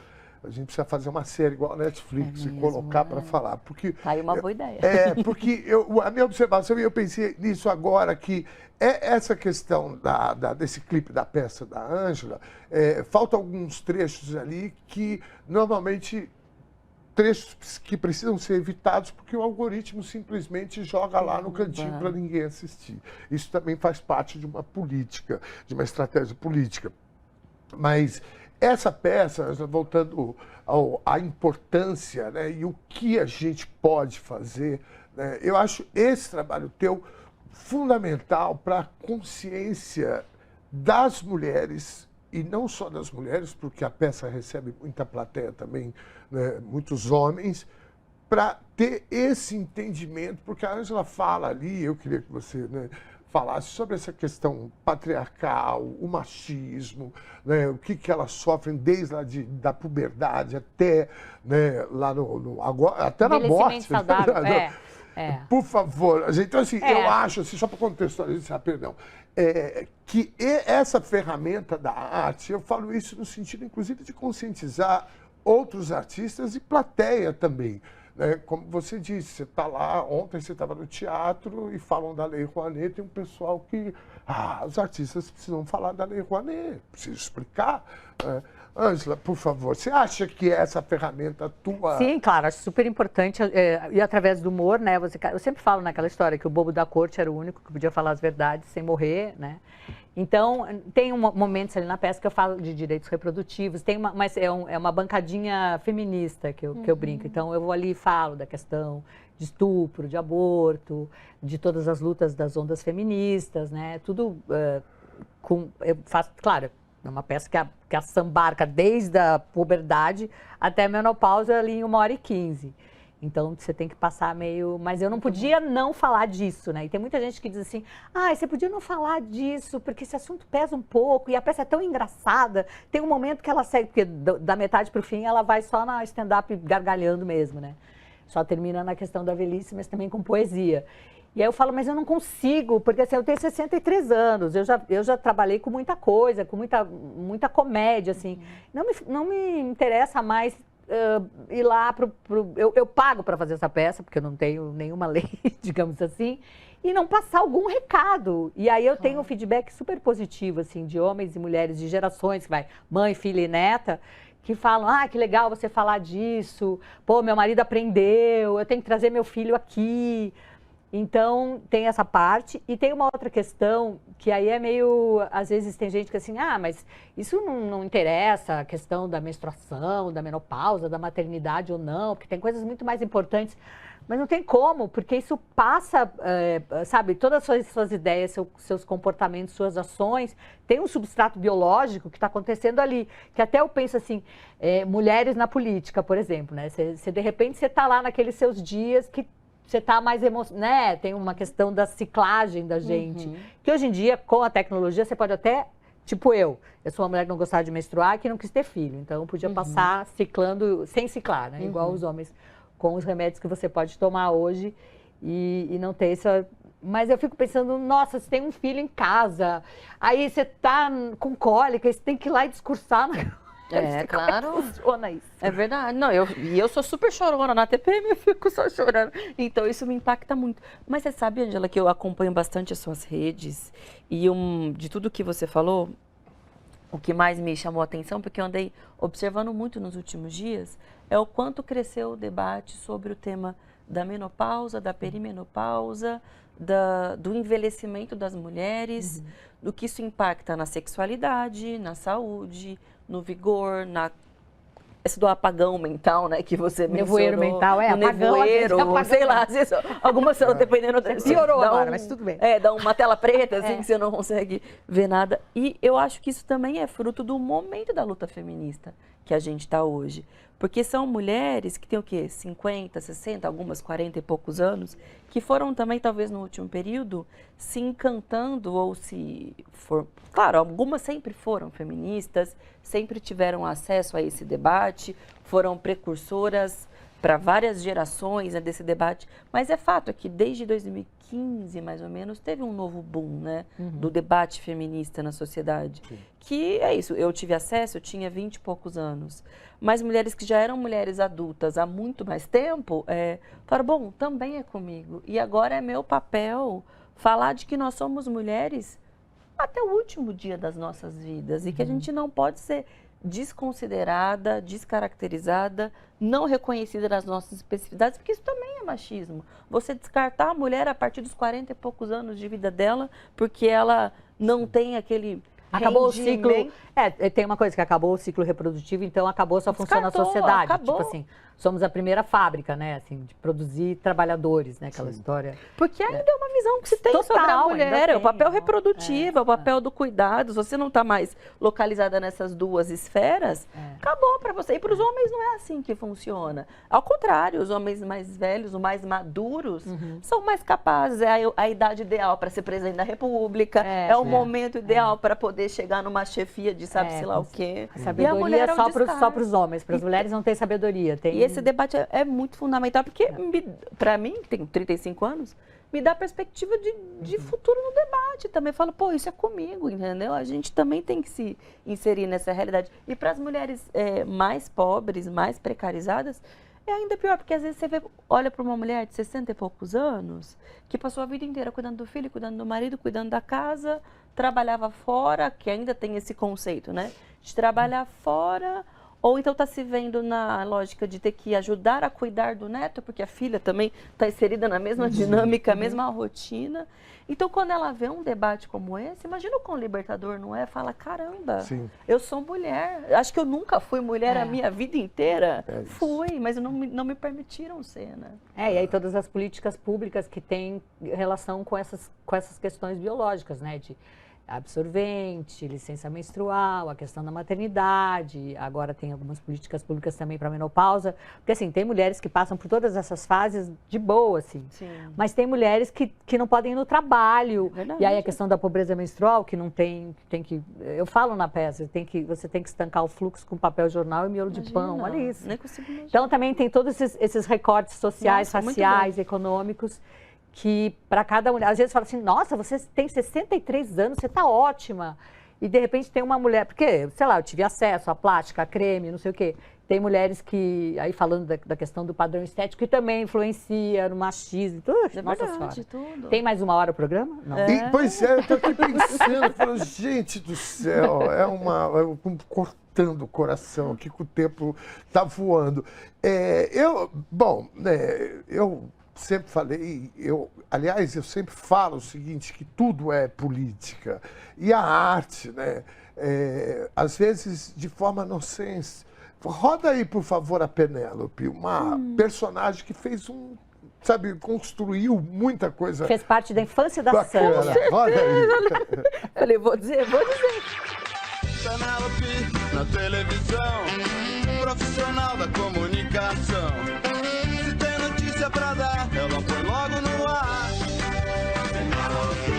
A gente precisa fazer uma série igual a Netflix e colocar para falar. Porque tá aí uma boa ideia. Porque a minha observação, e eu pensei nisso agora, que essa questão desse clipe da peça da Ângela, faltam alguns trechos ali que normalmente... trechos que precisam ser evitados porque o algoritmo simplesmente joga lá no cantinho para ninguém assistir. Isso também faz parte de uma política, de uma estratégia política. Mas essa peça, voltando à importância, né, e o que a gente pode fazer, né, eu acho esse trabalho teu fundamental para a consciência das mulheres, e não só das mulheres, porque a peça recebe muita plateia também, né, muitos homens, para ter esse entendimento, porque a Ângela fala ali, eu queria que você, né, falasse sobre essa questão patriarcal, o machismo, né, o que elas sofrem desde lá da puberdade até, né, lá agora, até na morte. Saudável, Por favor, então assim, eu acho, assim, só para contextualizar, perdão, que essa ferramenta da arte, eu falo isso no sentido, inclusive, de conscientizar outros artistas e plateia também. Né? Como você disse, você está lá, ontem você estava no teatro e falam da Lei Rouanet, tem um pessoal que, os artistas precisam falar da Lei Rouanet, precisam explicar. Ângela, por favor, você acha que essa ferramenta atua? Sim, claro, acho super importante. E através do humor, né? Eu sempre falo naquela história que o bobo da corte era o único que podia falar as verdades sem morrer, né? Então, tem momentos ali na peça que eu falo de direitos reprodutivos, mas é uma bancadinha feminista que eu brinco. Então, eu vou ali e falo da questão de estupro, de aborto, de todas as lutas das ondas feministas, né? Tudo eu faço, claro, é uma peça que assambarca desde a puberdade até a menopausa ali em 1h15. Então, você tem que passar meio... Mas eu não podia não falar disso, né? E tem muita gente que diz assim, você podia não falar disso, porque esse assunto pesa um pouco, e a peça é tão engraçada. Tem um momento que ela segue, porque da metade para o fim, ela vai só na stand-up gargalhando mesmo, né? Só termina na questão da velhice, mas também com poesia. E aí eu falo, mas eu não consigo, porque assim, eu tenho 63 anos, eu já trabalhei com muita coisa, com muita comédia, assim. Não me interessa mais ir lá eu pago para fazer essa peça, porque eu não tenho nenhuma lei, digamos assim, e não passar algum recado. E aí eu tenho um feedback super positivo, assim, de homens e mulheres de gerações, que vai mãe, filha e neta, que falam, que legal você falar disso, pô, meu marido aprendeu, eu tenho que trazer meu filho aqui. Então, tem essa parte. E tem uma outra questão, que aí é meio... Às vezes tem gente que assim, mas isso não interessa, a questão da menstruação, da menopausa, da maternidade ou não, porque tem coisas muito mais importantes. Mas não tem como, porque isso passa, sabe, todas as suas ideias, seus comportamentos, suas ações, tem um substrato biológico que está acontecendo ali. Que até eu penso assim, mulheres na política, por exemplo, né? De repente, você está lá naqueles seus dias que você está mais né? Tem uma questão da ciclagem da gente. Que hoje em dia, com a tecnologia, você pode até... Tipo eu sou uma mulher que não gostava de menstruar e que não quis ter filho. Então, eu podia passar ciclando, sem ciclar, né? Igual os homens, com os remédios que você pode tomar hoje e não ter essa... Mas eu fico pensando, nossa, você tem um filho em casa, aí você tá com cólica, você tem que ir lá e discursar... Claro. Funciona isso. É verdade. Não, eu sou super chorona na TPM, eu fico só chorando. Então, isso me impacta muito. Mas você sabe, Ângela, que eu acompanho bastante as suas redes e de tudo que você falou, o que mais me chamou a atenção, porque eu andei observando muito nos últimos dias, é o quanto cresceu o debate sobre o tema da menopausa, da perimenopausa, do envelhecimento das mulheres, do que isso impacta na sexualidade, na saúde, no vigor, esse do apagão mental, né, que você mencionou. Nevoeiro mental, apagão, nevoeiro, sei lá, algumas dependendo... Piorou agora, mas tudo bem. Dá uma tela preta, assim, que você não consegue ver nada. E eu acho que isso também é fruto do momento da luta feminista que a gente está hoje. Porque são mulheres que têm o quê? 50, 60, algumas 40 e poucos anos, que foram também, talvez no último período, se encantando ou Claro, algumas sempre foram feministas, sempre tiveram acesso a esse debate, foram precursoras para várias gerações, né, desse debate. Mas é fato que desde 2015, mais ou menos, teve um novo boom, né, do debate feminista na sociedade. Sim. Que é isso, eu tive acesso, eu tinha 20 e poucos anos. Mas mulheres que já eram mulheres adultas há muito mais tempo, falaram, bom, também é comigo. E agora é meu papel falar de que nós somos mulheres até o último dia das nossas vidas. E que a gente não pode ser desconsiderada, descaracterizada, não reconhecida nas nossas especificidades, porque isso também é machismo. Você descartar a mulher a partir dos 40 e poucos anos de vida dela, porque ela não tem aquele... Acabou o ciclo. Tem uma coisa que acabou o ciclo reprodutivo, então acabou sua função na sociedade. Acabou. Tipo assim, somos a primeira fábrica, né, assim, de produzir trabalhadores, né, aquela história. Porque ainda é uma visão que se tem sobre a mulher, é o papel reprodutivo, é o papel do cuidado. Se você não está mais localizada nessas duas esferas, acabou para você. E para os homens não é assim que funciona. Ao contrário, os homens mais velhos, os mais maduros, são mais capazes. É a idade ideal para ser presidente da República, é o momento ideal para poder chegar numa chefia de sabe-se lá o quê. A sabedoria é só para os homens, para as mulheres não tem sabedoria. E esse debate é muito fundamental, porque para mim, que tenho 35 anos, me dá perspectiva de futuro no debate também. Falo, pô, isso é comigo, entendeu? A gente também tem que se inserir nessa realidade. E para as mulheres mais pobres, mais precarizadas, É ainda pior, porque às vezes você olha para uma mulher de 60 e poucos anos, que passou a vida inteira cuidando do filho, cuidando do marido, cuidando da casa, trabalhava fora, que ainda tem esse conceito, né? De trabalhar fora, ou então está se vendo na lógica de ter que ajudar a cuidar do neto, porque a filha também está inserida na mesma dinâmica, mesma rotina. Então, quando ela vê um debate como esse, imagina o quão libertador, não é? Fala, caramba, Sim. eu sou mulher. Acho que eu nunca fui mulher a minha vida inteira. Fui, mas não me permitiram ser, né? E aí todas as políticas públicas que têm relação com essas questões biológicas, né? De absorvente, licença menstrual, a questão da maternidade, agora tem algumas políticas públicas também para menopausa, porque assim, tem mulheres que passam por todas essas fases de boa, assim, mas tem mulheres que não podem ir no trabalho, e aí a questão da pobreza menstrual, que não tem que, eu falo na peça, você tem que estancar o fluxo com papel jornal e miolo de pão, olha isso. Nem consigo imaginar. Então também tem todos esses recortes sociais, raciais, econômicos, que para cada mulher, às vezes fala assim, nossa, você tem 63 anos, você está ótima. E de repente tem uma mulher, porque, sei lá, eu tive acesso à plástica, a creme, não sei o quê. Tem mulheres que, aí falando da questão do padrão estético, que também influencia no machismo. Nossa senhora. Tudo. Tem mais uma hora o programa? Não. Pois é, eu estou aqui pensando, falando, gente do céu, cortando o coração aqui, que o tempo está voando. Eu sempre falei, aliás, eu sempre falo o seguinte, que tudo é política. E a arte, né, às vezes, de forma nonsense. Roda aí, por favor, a Penélope, uma personagem que fez construiu muita coisa. Fez parte da infância da Sandra. Roda aí. Falei, vou dizer. Penélope na televisão, profissional da comunicação. Se tem notícia pra dar, ela põe logo no ar. Penélope,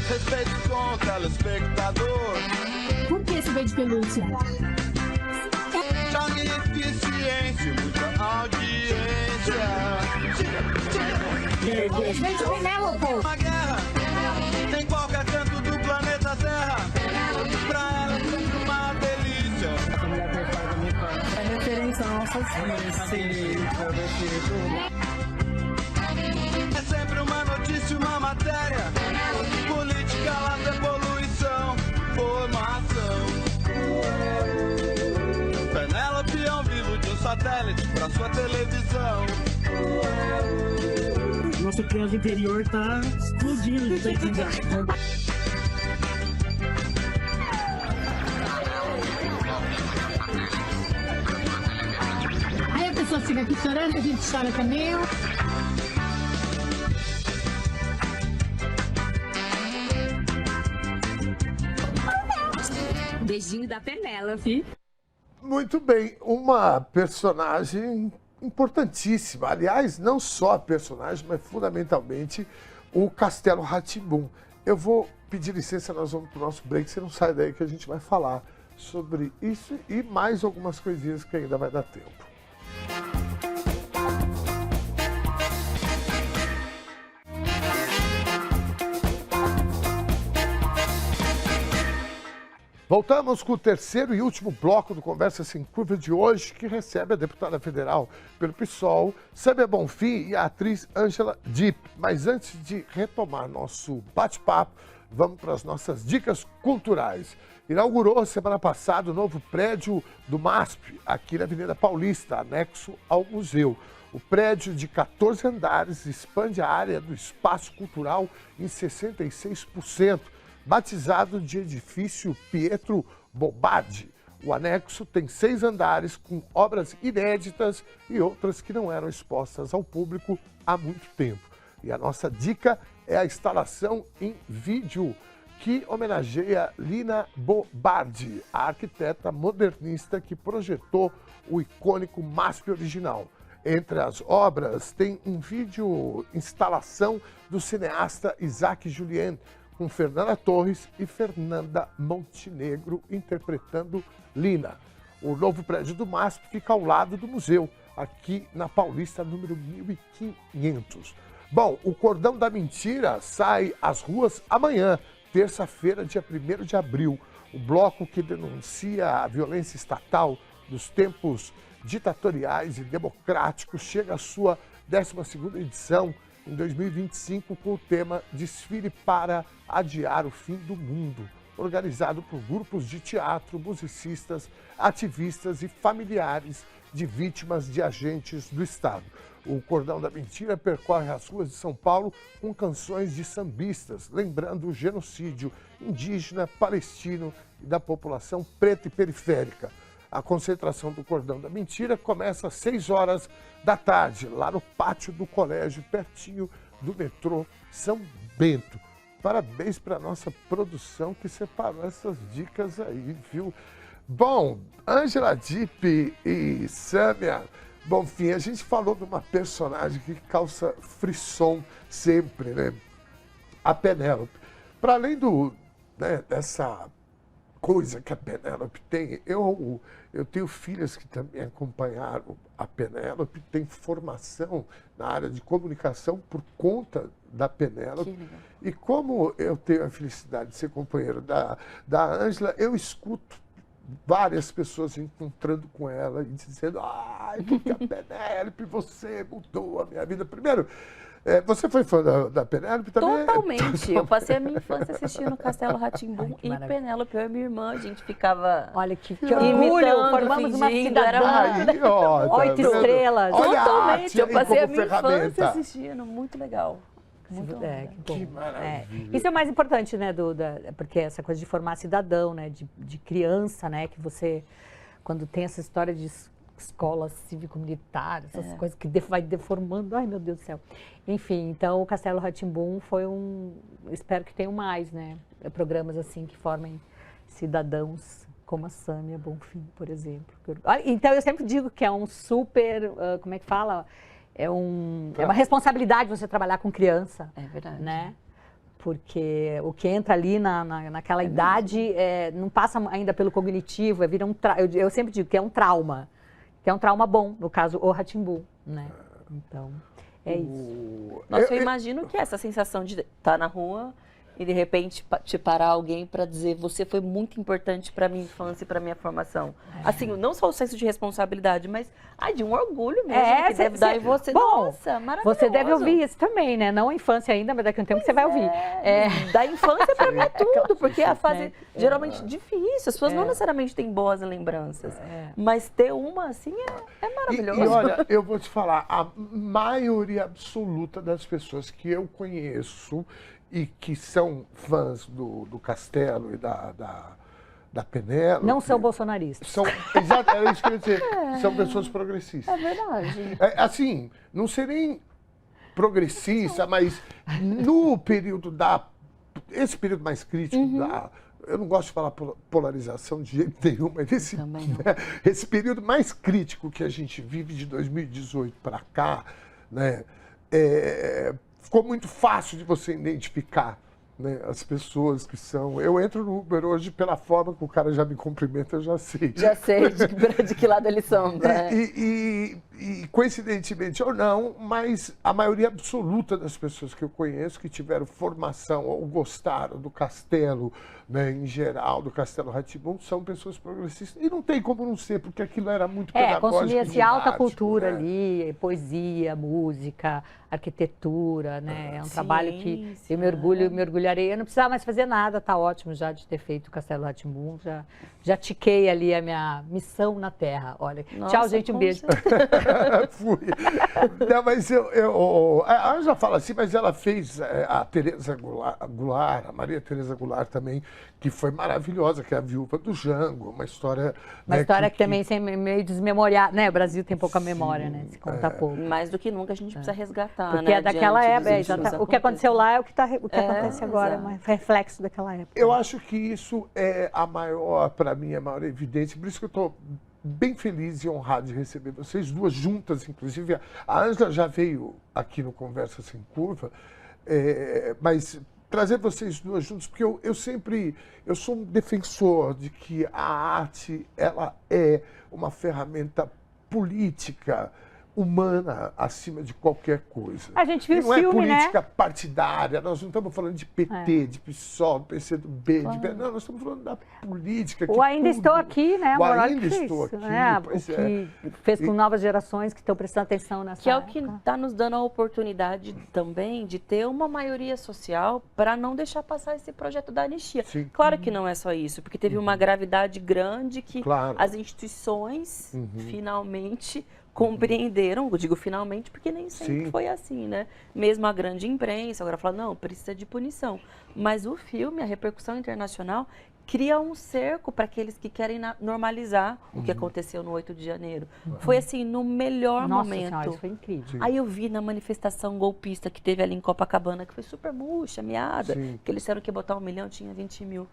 respeito com o telespectador. Por que esse beijo de pelúcia? Charme e eficiência, muita audiência. Beijo de Penélope. Uma guerra em qualquer canto do planeta Terra. Pra ela é sempre uma delícia. É referência a nossas É sempre uma notícia, uma matéria. Política, lazer, poluição, formação. Penélope ao vivo de um satélite pra sua televisão. Nosso criança interior tá explodindo, tá entendendo? Aí a pessoa fica aqui chorando, a gente chora também. Beijinho da Penélope. Muito bem, uma personagem importantíssima. Aliás, não só a personagem, mas fundamentalmente o Castelo Rá-Tim-Bum. Eu vou pedir licença, nós vamos para o nosso break, você não sai daí que a gente vai falar sobre isso e mais algumas coisinhas que ainda vai dar tempo. Voltamos com o terceiro e último bloco do Conversa Sem Curva de hoje, que recebe a deputada federal pelo PSOL, Sâmia Bonfim, e a atriz Ângela Dipp. Mas antes de retomar nosso bate-papo, vamos para as nossas dicas culturais. Inaugurou semana passada o novo prédio do MASP, aqui na Avenida Paulista, anexo ao museu. O prédio de 14 andares expande a área do espaço cultural em 66%. Batizado de edifício Pietro Bobardi. O anexo tem 6 andares com obras inéditas e outras que não eram expostas ao público há muito tempo. E a nossa dica é a instalação em vídeo que homenageia Lina Bobardi, a arquiteta modernista que projetou o icônico MASP original. Entre as obras tem um vídeo instalação do cineasta Isaac Julien, com Fernanda Torres e Fernanda Montenegro interpretando Lina. O novo prédio do MASP fica ao lado do museu, aqui na Paulista, número 1500. Bom, o Cordão da Mentira sai às ruas amanhã, terça-feira, dia 1º de abril. O bloco que denuncia a violência estatal dos tempos ditatoriais e democráticos, chega à sua 12ª edição em 2025 com o tema Desfile para Adiar o Fim do Mundo, organizado por grupos de teatro, musicistas, ativistas e familiares de vítimas de agentes do Estado. O Cordão da Mentira percorre as ruas de São Paulo com canções de sambistas, lembrando o genocídio indígena, palestino e da população preta e periférica. A concentração do Cordão da Mentira começa às 6 horas da tarde, lá no pátio do colégio, pertinho do metrô São Bento. Parabéns para a nossa produção que separou essas dicas aí, viu? Bom, Ângela Dipp e Sâmia Bonfim, a gente falou de uma personagem que causa frisson sempre, né? A Penélope. Para além dessa coisa que a Penélope tem, eu tenho filhas que também acompanharam a Penélope, tem formação na área de comunicação por conta da Penélope. E como eu tenho a felicidade de ser companheiro da Ângela, eu escuto várias pessoas encontrando com ela e dizendo: ai, porque a Penélope, você mudou a minha vida. Primeiro, você foi fã da Penélope também? Totalmente. Eu passei a minha infância assistindo Castelo Rá-Tim-Bum e Penélope. Eu e minha irmã, a gente ficava... Olha que orgulho, formamos uma cidadã. 8 estrelas. Totalmente. Eu passei a minha infância assistindo. Muito legal. Muito que maravilha. Isso é o mais importante, né, porque essa coisa de formar cidadão, né, de criança, né, que você, quando tem essa história de escola cívico-militar, essas coisas que vai deformando, ai meu Deus do céu. Enfim, então o Castelo Rá-Tim-Bum foi espero que tenham mais, né, programas assim que formem cidadãos como a Sâmia Bonfim, por exemplo. Então eu sempre digo que é um super, como é que fala? É uma responsabilidade você trabalhar com criança. É verdade. Né? Porque o que entra ali naquela idade não passa ainda pelo cognitivo, vira eu sempre digo que é um trauma. Que é um trauma bom, no caso, o Rá-Tim-Bum, né? Então, é isso. Nossa, eu imagino que essa sensação de estar na rua e de repente te parar alguém para dizer: você foi muito importante para minha infância e para minha formação. Assim, não só o senso de responsabilidade, mas de um orgulho mesmo que deve dar em você. Bom, nossa, maravilhoso. Você deve ouvir isso também, né? Não a infância ainda, mas daqui a um tempo você vai ouvir. Da infância para mim é tudo, porque é a fase geralmente difícil. As pessoas não necessariamente têm boas lembranças, mas ter uma assim é maravilhoso. E olha, eu vou te falar, a maioria absoluta das pessoas que eu conheço e que são fãs do Castelo e da Penélope... Não são bolsonaristas. Exato, era isso que eu ia dizer. São pessoas progressistas. É verdade. Assim, não ser nem progressista, mas no período esse período mais crítico eu não gosto de falar polarização de jeito nenhum, mas esse período mais crítico que a gente vive de 2018 para cá, né, ficou muito fácil de você identificar, né, as pessoas que são... Eu entro no Uber hoje pela forma que o cara já me cumprimenta, eu já sei. Já sei de que lado eles são. Né? E coincidentemente ou não, mas a maioria absoluta das pessoas que eu conheço que tiveram formação ou gostaram do Castelo, né, em geral, do Castelo Rá-Tim-Bum, são pessoas progressistas. E não tem como não ser, porque aquilo era muito pedagógico. Consumia-se alta cultura, né? Ali, poesia, música, arquitetura, né? É um trabalho que eu me orgulharei. Eu não precisava mais fazer nada, tá ótimo já de ter feito o Castelo Rá-Tim-Bum. Já tiquei ali a minha missão na Terra. Olha, tchau, gente, um beijo. Fui. Não, mas a Ângela fala assim, mas ela fez a Tereza Goulart, a Maria Tereza Goulart também, que foi maravilhosa, que é a Viúva do Jango, uma história... Uma história que também é meio desmemoriada, né? O Brasil tem pouca memória, né? Se conta pouco. Mais do que nunca a gente precisa resgatar, porque é daquela época, o que aconteceu lá é o que acontece agora, é um reflexo daquela época. Eu acho que isso é para mim, a maior evidência, por isso que eu estou bem feliz e honrado de receber vocês duas juntas, inclusive. A Ângela já veio aqui no Conversa Sem Curva, mas trazer vocês duas juntas, porque eu sou um defensor de que a arte, ela é uma ferramenta política humana acima de qualquer coisa. A gente viu e não filme, é política né? partidária, nós não estamos falando de PT, de PSOL, PCdoB, não, nós estamos falando da política. O Ainda Estou Aqui, né? O Moral Ainda que fez Estou isso, Aqui, né? pois O que fez com novas gerações que estão prestando atenção nessa Que é o que está nos dando a oportunidade também de ter uma maioria social para não deixar passar esse projeto da anistia. Sim. Claro que não é só isso, porque teve uma gravidade grande que as instituições finalmente compreenderam, eu digo finalmente porque nem sempre foi assim, né? Mesmo a grande imprensa agora fala, não, precisa de punição. Mas o filme, a repercussão internacional, cria um cerco para aqueles que querem normalizar o que aconteceu no 8 de janeiro. Foi assim, no melhor momento. Senhora, isso foi incrível. Aí eu vi na manifestação golpista que teve ali em Copacabana, que foi super murcha, miada, que eles disseram que ia botar 1 milhão, tinha 20 mil.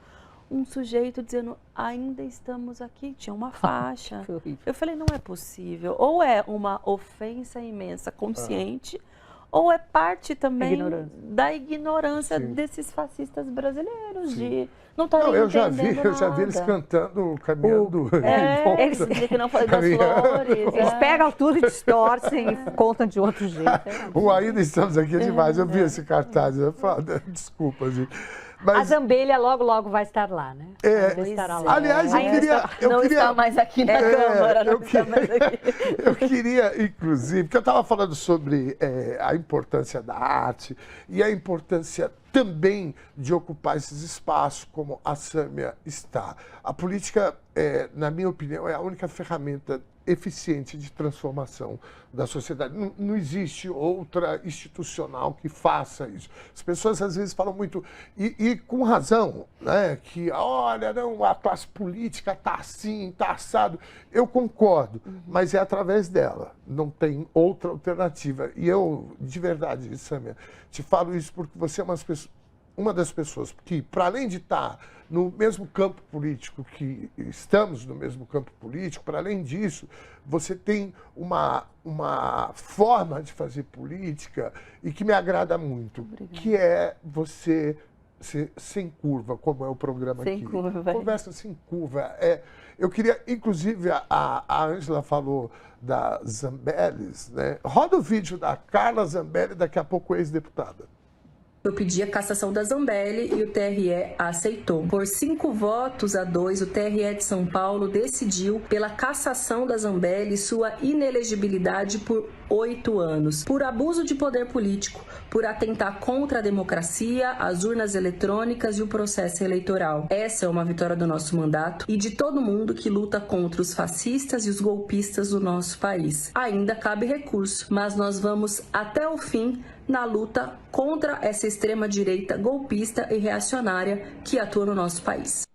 Um sujeito dizendo, ainda estamos aqui, tinha uma faixa. Eu falei, não é possível. Ou é uma ofensa imensa, consciente, ou é parte também da ignorância desses fascistas brasileiros, de não estarem entendendo eu já vi eles cantando, caminhando. Eles dizem que não falei das flores. Eles pegam tudo e distorcem e contam de outro jeito. O Ainda Estamos Aqui é demais, eu vi esse cartaz, desculpa, gente. Mas, a Zambelli logo vai estar lá, né? Aliás, não está mais aqui na Câmara. Eu queria, inclusive, porque eu estava falando sobre a importância da arte e a importância também de ocupar esses espaços como a Sâmia está. A política, na minha opinião, é a única ferramenta eficiente de transformação da sociedade. Não existe outra institucional que faça isso. As pessoas às vezes falam muito, e com razão, né, que olha, não, a classe política está assim, está assado. Eu concordo, mas é através dela. Não tem outra alternativa. E eu, de verdade, Sâmia, te falo isso porque você é uma das pessoas que, para além de estar no mesmo campo político, que estamos no mesmo campo político, para além disso, você tem uma forma de fazer política e que me agrada muito, que é você ser sem curva, como é o programa aqui. Sem curva. Conversa sem curva. Eu queria, inclusive, a Ângela falou da Zambelli, né? Roda o vídeo da Carla Zambelli, daqui a pouco ex-deputada. Eu pedi a cassação da Zambelli e o TRE aceitou. Por 5-2, o TRE de São Paulo decidiu pela cassação da Zambelli e sua inelegibilidade por 8 anos, por abuso de poder político, por atentar contra a democracia, as urnas eletrônicas e o processo eleitoral. Essa é uma vitória do nosso mandato e de todo mundo que luta contra os fascistas e os golpistas do nosso país. Ainda cabe recurso, mas nós vamos até o fim na luta contra essa extrema-direita golpista e reacionária que atua no nosso país.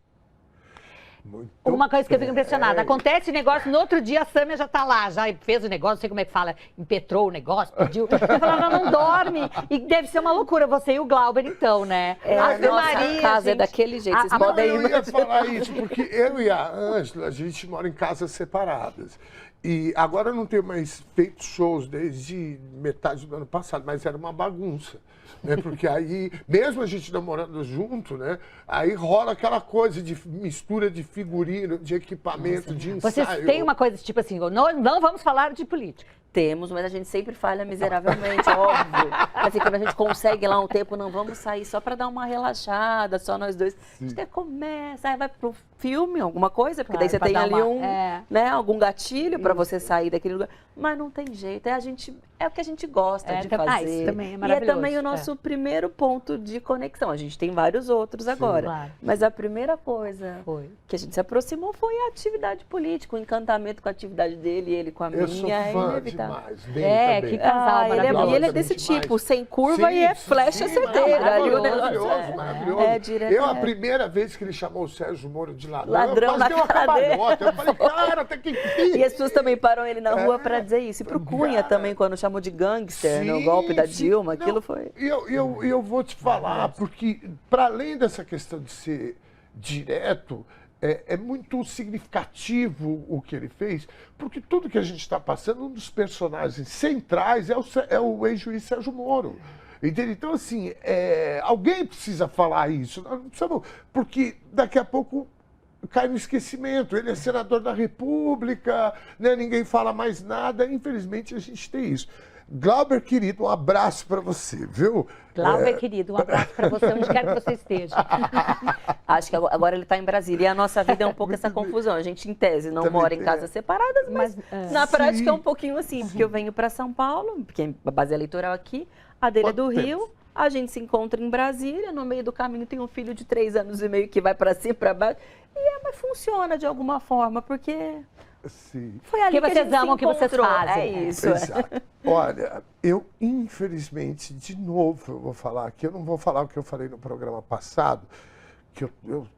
Uma coisa que eu fico impressionada, acontece o negócio, no outro dia a Sâmia já tá lá, já fez o negócio, não sei como é que fala, impetrou o negócio, pediu, ela não dorme, e deve ser uma loucura, você e o Glauber então, né? A nossa casa é daquele jeito, vocês podem imaginar. Eu ia falar isso, porque eu e a Ângela, a gente mora em casas separadas. E agora eu não tenho mais feito shows desde metade do ano passado, mas era uma bagunça, né? Porque aí, mesmo a gente não morando junto, né? Aí rola aquela coisa de mistura de figurino, de equipamento, de ensaio. Vocês têm uma coisa tipo assim, não vamos falar de política. Temos, mas a gente sempre falha miseravelmente, óbvio. Assim, quando a gente consegue lá um tempo, não vamos sair só para dar uma relaxada, só nós dois. A gente até começa, aí vai pro filme, alguma coisa, porque daí você tem ali né, algum gatilho para você sair daquele lugar. Mas não tem jeito, é o que a gente gosta de fazer. Isso também é e maravilhoso. é também o nosso primeiro ponto de conexão. A gente tem vários outros agora. Claro. Mas a primeira coisa que a gente se aproximou foi a atividade política, o encantamento com a atividade dele e ele com a minha. Eu sou fã demais. Que casal maravilhoso. Ele é desse tipo, sem curva e é flecha certeira. Maravilhoso. Direto. Eu, a primeira vez que ele chamou o Sérgio Moro de ladrão na cara dele. Eu falei, cara, até que enfim. E as pessoas também param ele na rua para dizer isso. E pro Cunha também, quando chamou de gangster no golpe da Dilma, aquilo foi... Eu vou te falar, porque para além dessa questão de ser direto, é muito significativo o que ele fez, porque tudo que a gente está passando, um dos personagens centrais é o ex-juiz Sérgio Moro. Entende? Então, assim, alguém precisa falar isso. Nós não precisamos, porque daqui a pouco cai no esquecimento. Ele é senador da República, né? Ninguém fala mais nada. Infelizmente, a gente tem isso. Glauber, querido, um abraço para você, viu? Glauber, querido, um abraço para você, onde quer que você esteja. Acho que agora ele está em Brasília. E a nossa vida é um pouco essa confusão. A gente, em tese, não Também mora em casas separadas, mas na prática é um pouquinho assim. Porque eu venho para São Paulo, porque a base eleitoral aqui, a dele é do Rio. A gente se encontra em Brasília, no meio do caminho tem um filho de 3 anos e meio que vai para cima, para baixo. Mas funciona de alguma forma, porque... Sim. Foi ali que vocês amam, que vocês fazem. É isso. Exato. Olha, eu, infelizmente, de novo, eu vou falar aqui, eu não vou falar o que eu falei no programa passado, que eu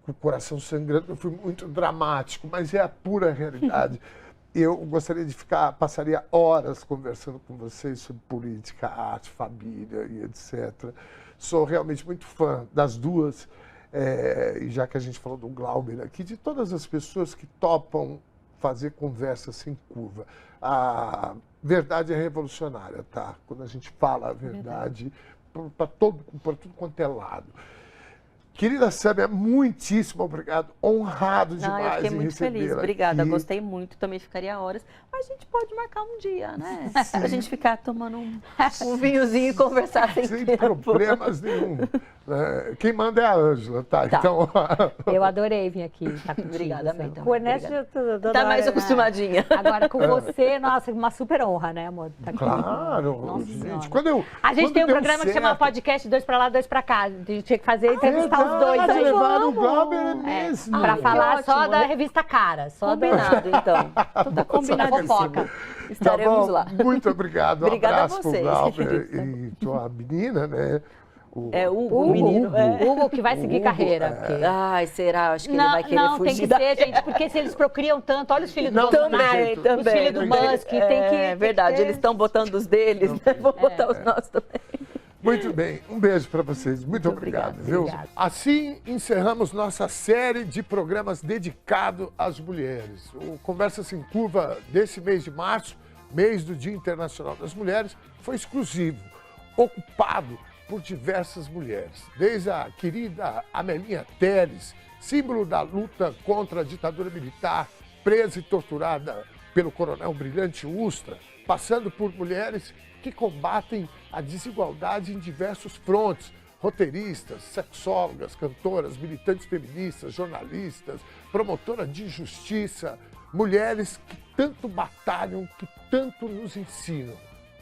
com o coração sangrando, eu fui muito dramático, mas é a pura realidade. Eu gostaria de passaria horas conversando com vocês sobre política, arte, família e etc. Sou realmente muito fã das duas, e já que a gente falou do Glauber aqui, de todas as pessoas que topam fazer conversa sem curva. A verdade é revolucionária, tá? Quando a gente fala a verdade, para tudo quanto é lado. Querida Sâmia, muitíssimo obrigado. Honrado demais. Eu fiquei muito feliz. Obrigada. Aqui. Gostei muito. Também ficaria horas. Mas a gente pode marcar um dia, né? Pra gente ficar tomando um vinhozinho e conversar sem problemas nenhum. Quem manda é a Ângela, tá? Então... Eu adorei vir aqui. Tá contigo, obrigada, também. também. Com o Ernesto, tá mais acostumadinha. Agora com você, nossa, uma super honra, né, amor? Tá claro, nossa, gente. A gente tem um programa que chama Podcast 2 pra lá, 2 pra cá. A gente tinha que fazer entrevistar os dois aí. Levaram o Glauber mesmo. Pra falar só da revista Cara. Só combinado, então. Tudo combinado. Fofoca. Estaremos lá. Muito obrigado. Obrigada abraço a vocês. pro Glauber e tua menina, né? Hugo, menino. Hugo que vai seguir carreira. Porque... Ai, será? Acho que ele vai querer fugir. Não, tem que ser, gente, porque se eles procriam tanto, olha os filhos do Bolsonaro, os filhos do Musk, tem que... É verdade, eles estão botando os deles, né? Vou botar os nossos também. Muito bem, um beijo para vocês. Muito obrigado, viu? Obrigado. Assim encerramos nossa série de programas dedicado às mulheres. O Conversa Sem Curva desse mês de março, mês do Dia Internacional das Mulheres, foi exclusivo, ocupado por diversas mulheres. Desde a querida Amelinha Teles, símbolo da luta contra a ditadura militar, presa e torturada pelo coronel Brilhante Ustra, passando por mulheres que combatem a desigualdade em diversos frontes, roteiristas, sexólogas, cantoras, militantes feministas, jornalistas, promotoras de justiça, mulheres que tanto batalham, que tanto nos ensinam,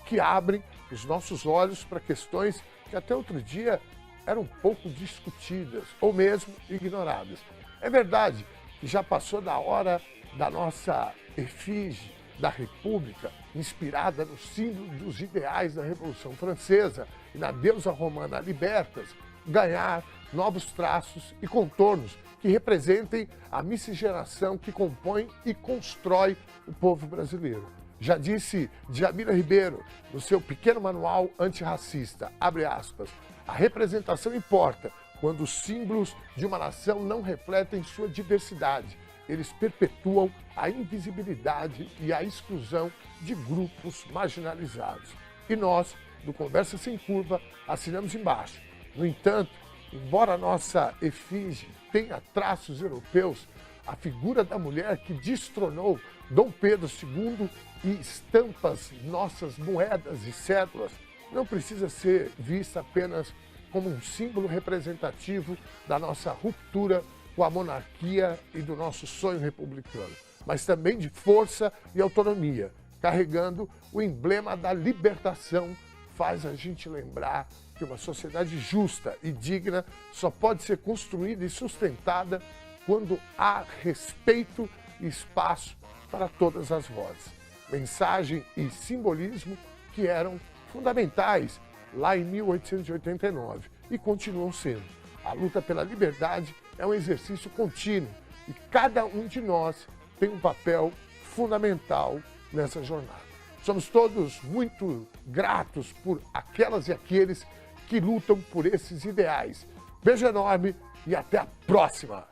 que abrem os nossos olhos para questões que até outro dia eram pouco discutidas ou mesmo ignoradas. É verdade que já passou da hora da nossa efígie da República, inspirada no símbolo dos ideais da Revolução Francesa e na deusa romana Libertas, ganhar novos traços e contornos que representem a miscigenação que compõe e constrói o povo brasileiro. Já disse Djamila Ribeiro, no seu pequeno manual antirracista, abre aspas, a representação importa quando os símbolos de uma nação não refletem sua diversidade. Eles perpetuam a invisibilidade e a exclusão de grupos marginalizados. E nós, do Conversa Sem Curva, assinamos embaixo. No entanto, embora a nossa efígie tenha traços europeus, a figura da mulher que destronou Dom Pedro II e estampas nossas moedas e cédulas não precisa ser vista apenas como um símbolo representativo da nossa ruptura com a monarquia e do nosso sonho republicano, mas também de força e autonomia, carregando o emblema da libertação, faz a gente lembrar que uma sociedade justa e digna só pode ser construída e sustentada quando há respeito e espaço para todas as vozes. Mensagem e simbolismo que eram fundamentais lá em 1889 e continuam sendo. A luta pela liberdade é um exercício contínuo e cada um de nós tem um papel fundamental nessa jornada. Somos todos muito gratos por aquelas e aqueles que lutam por esses ideais. Beijo enorme e até a próxima!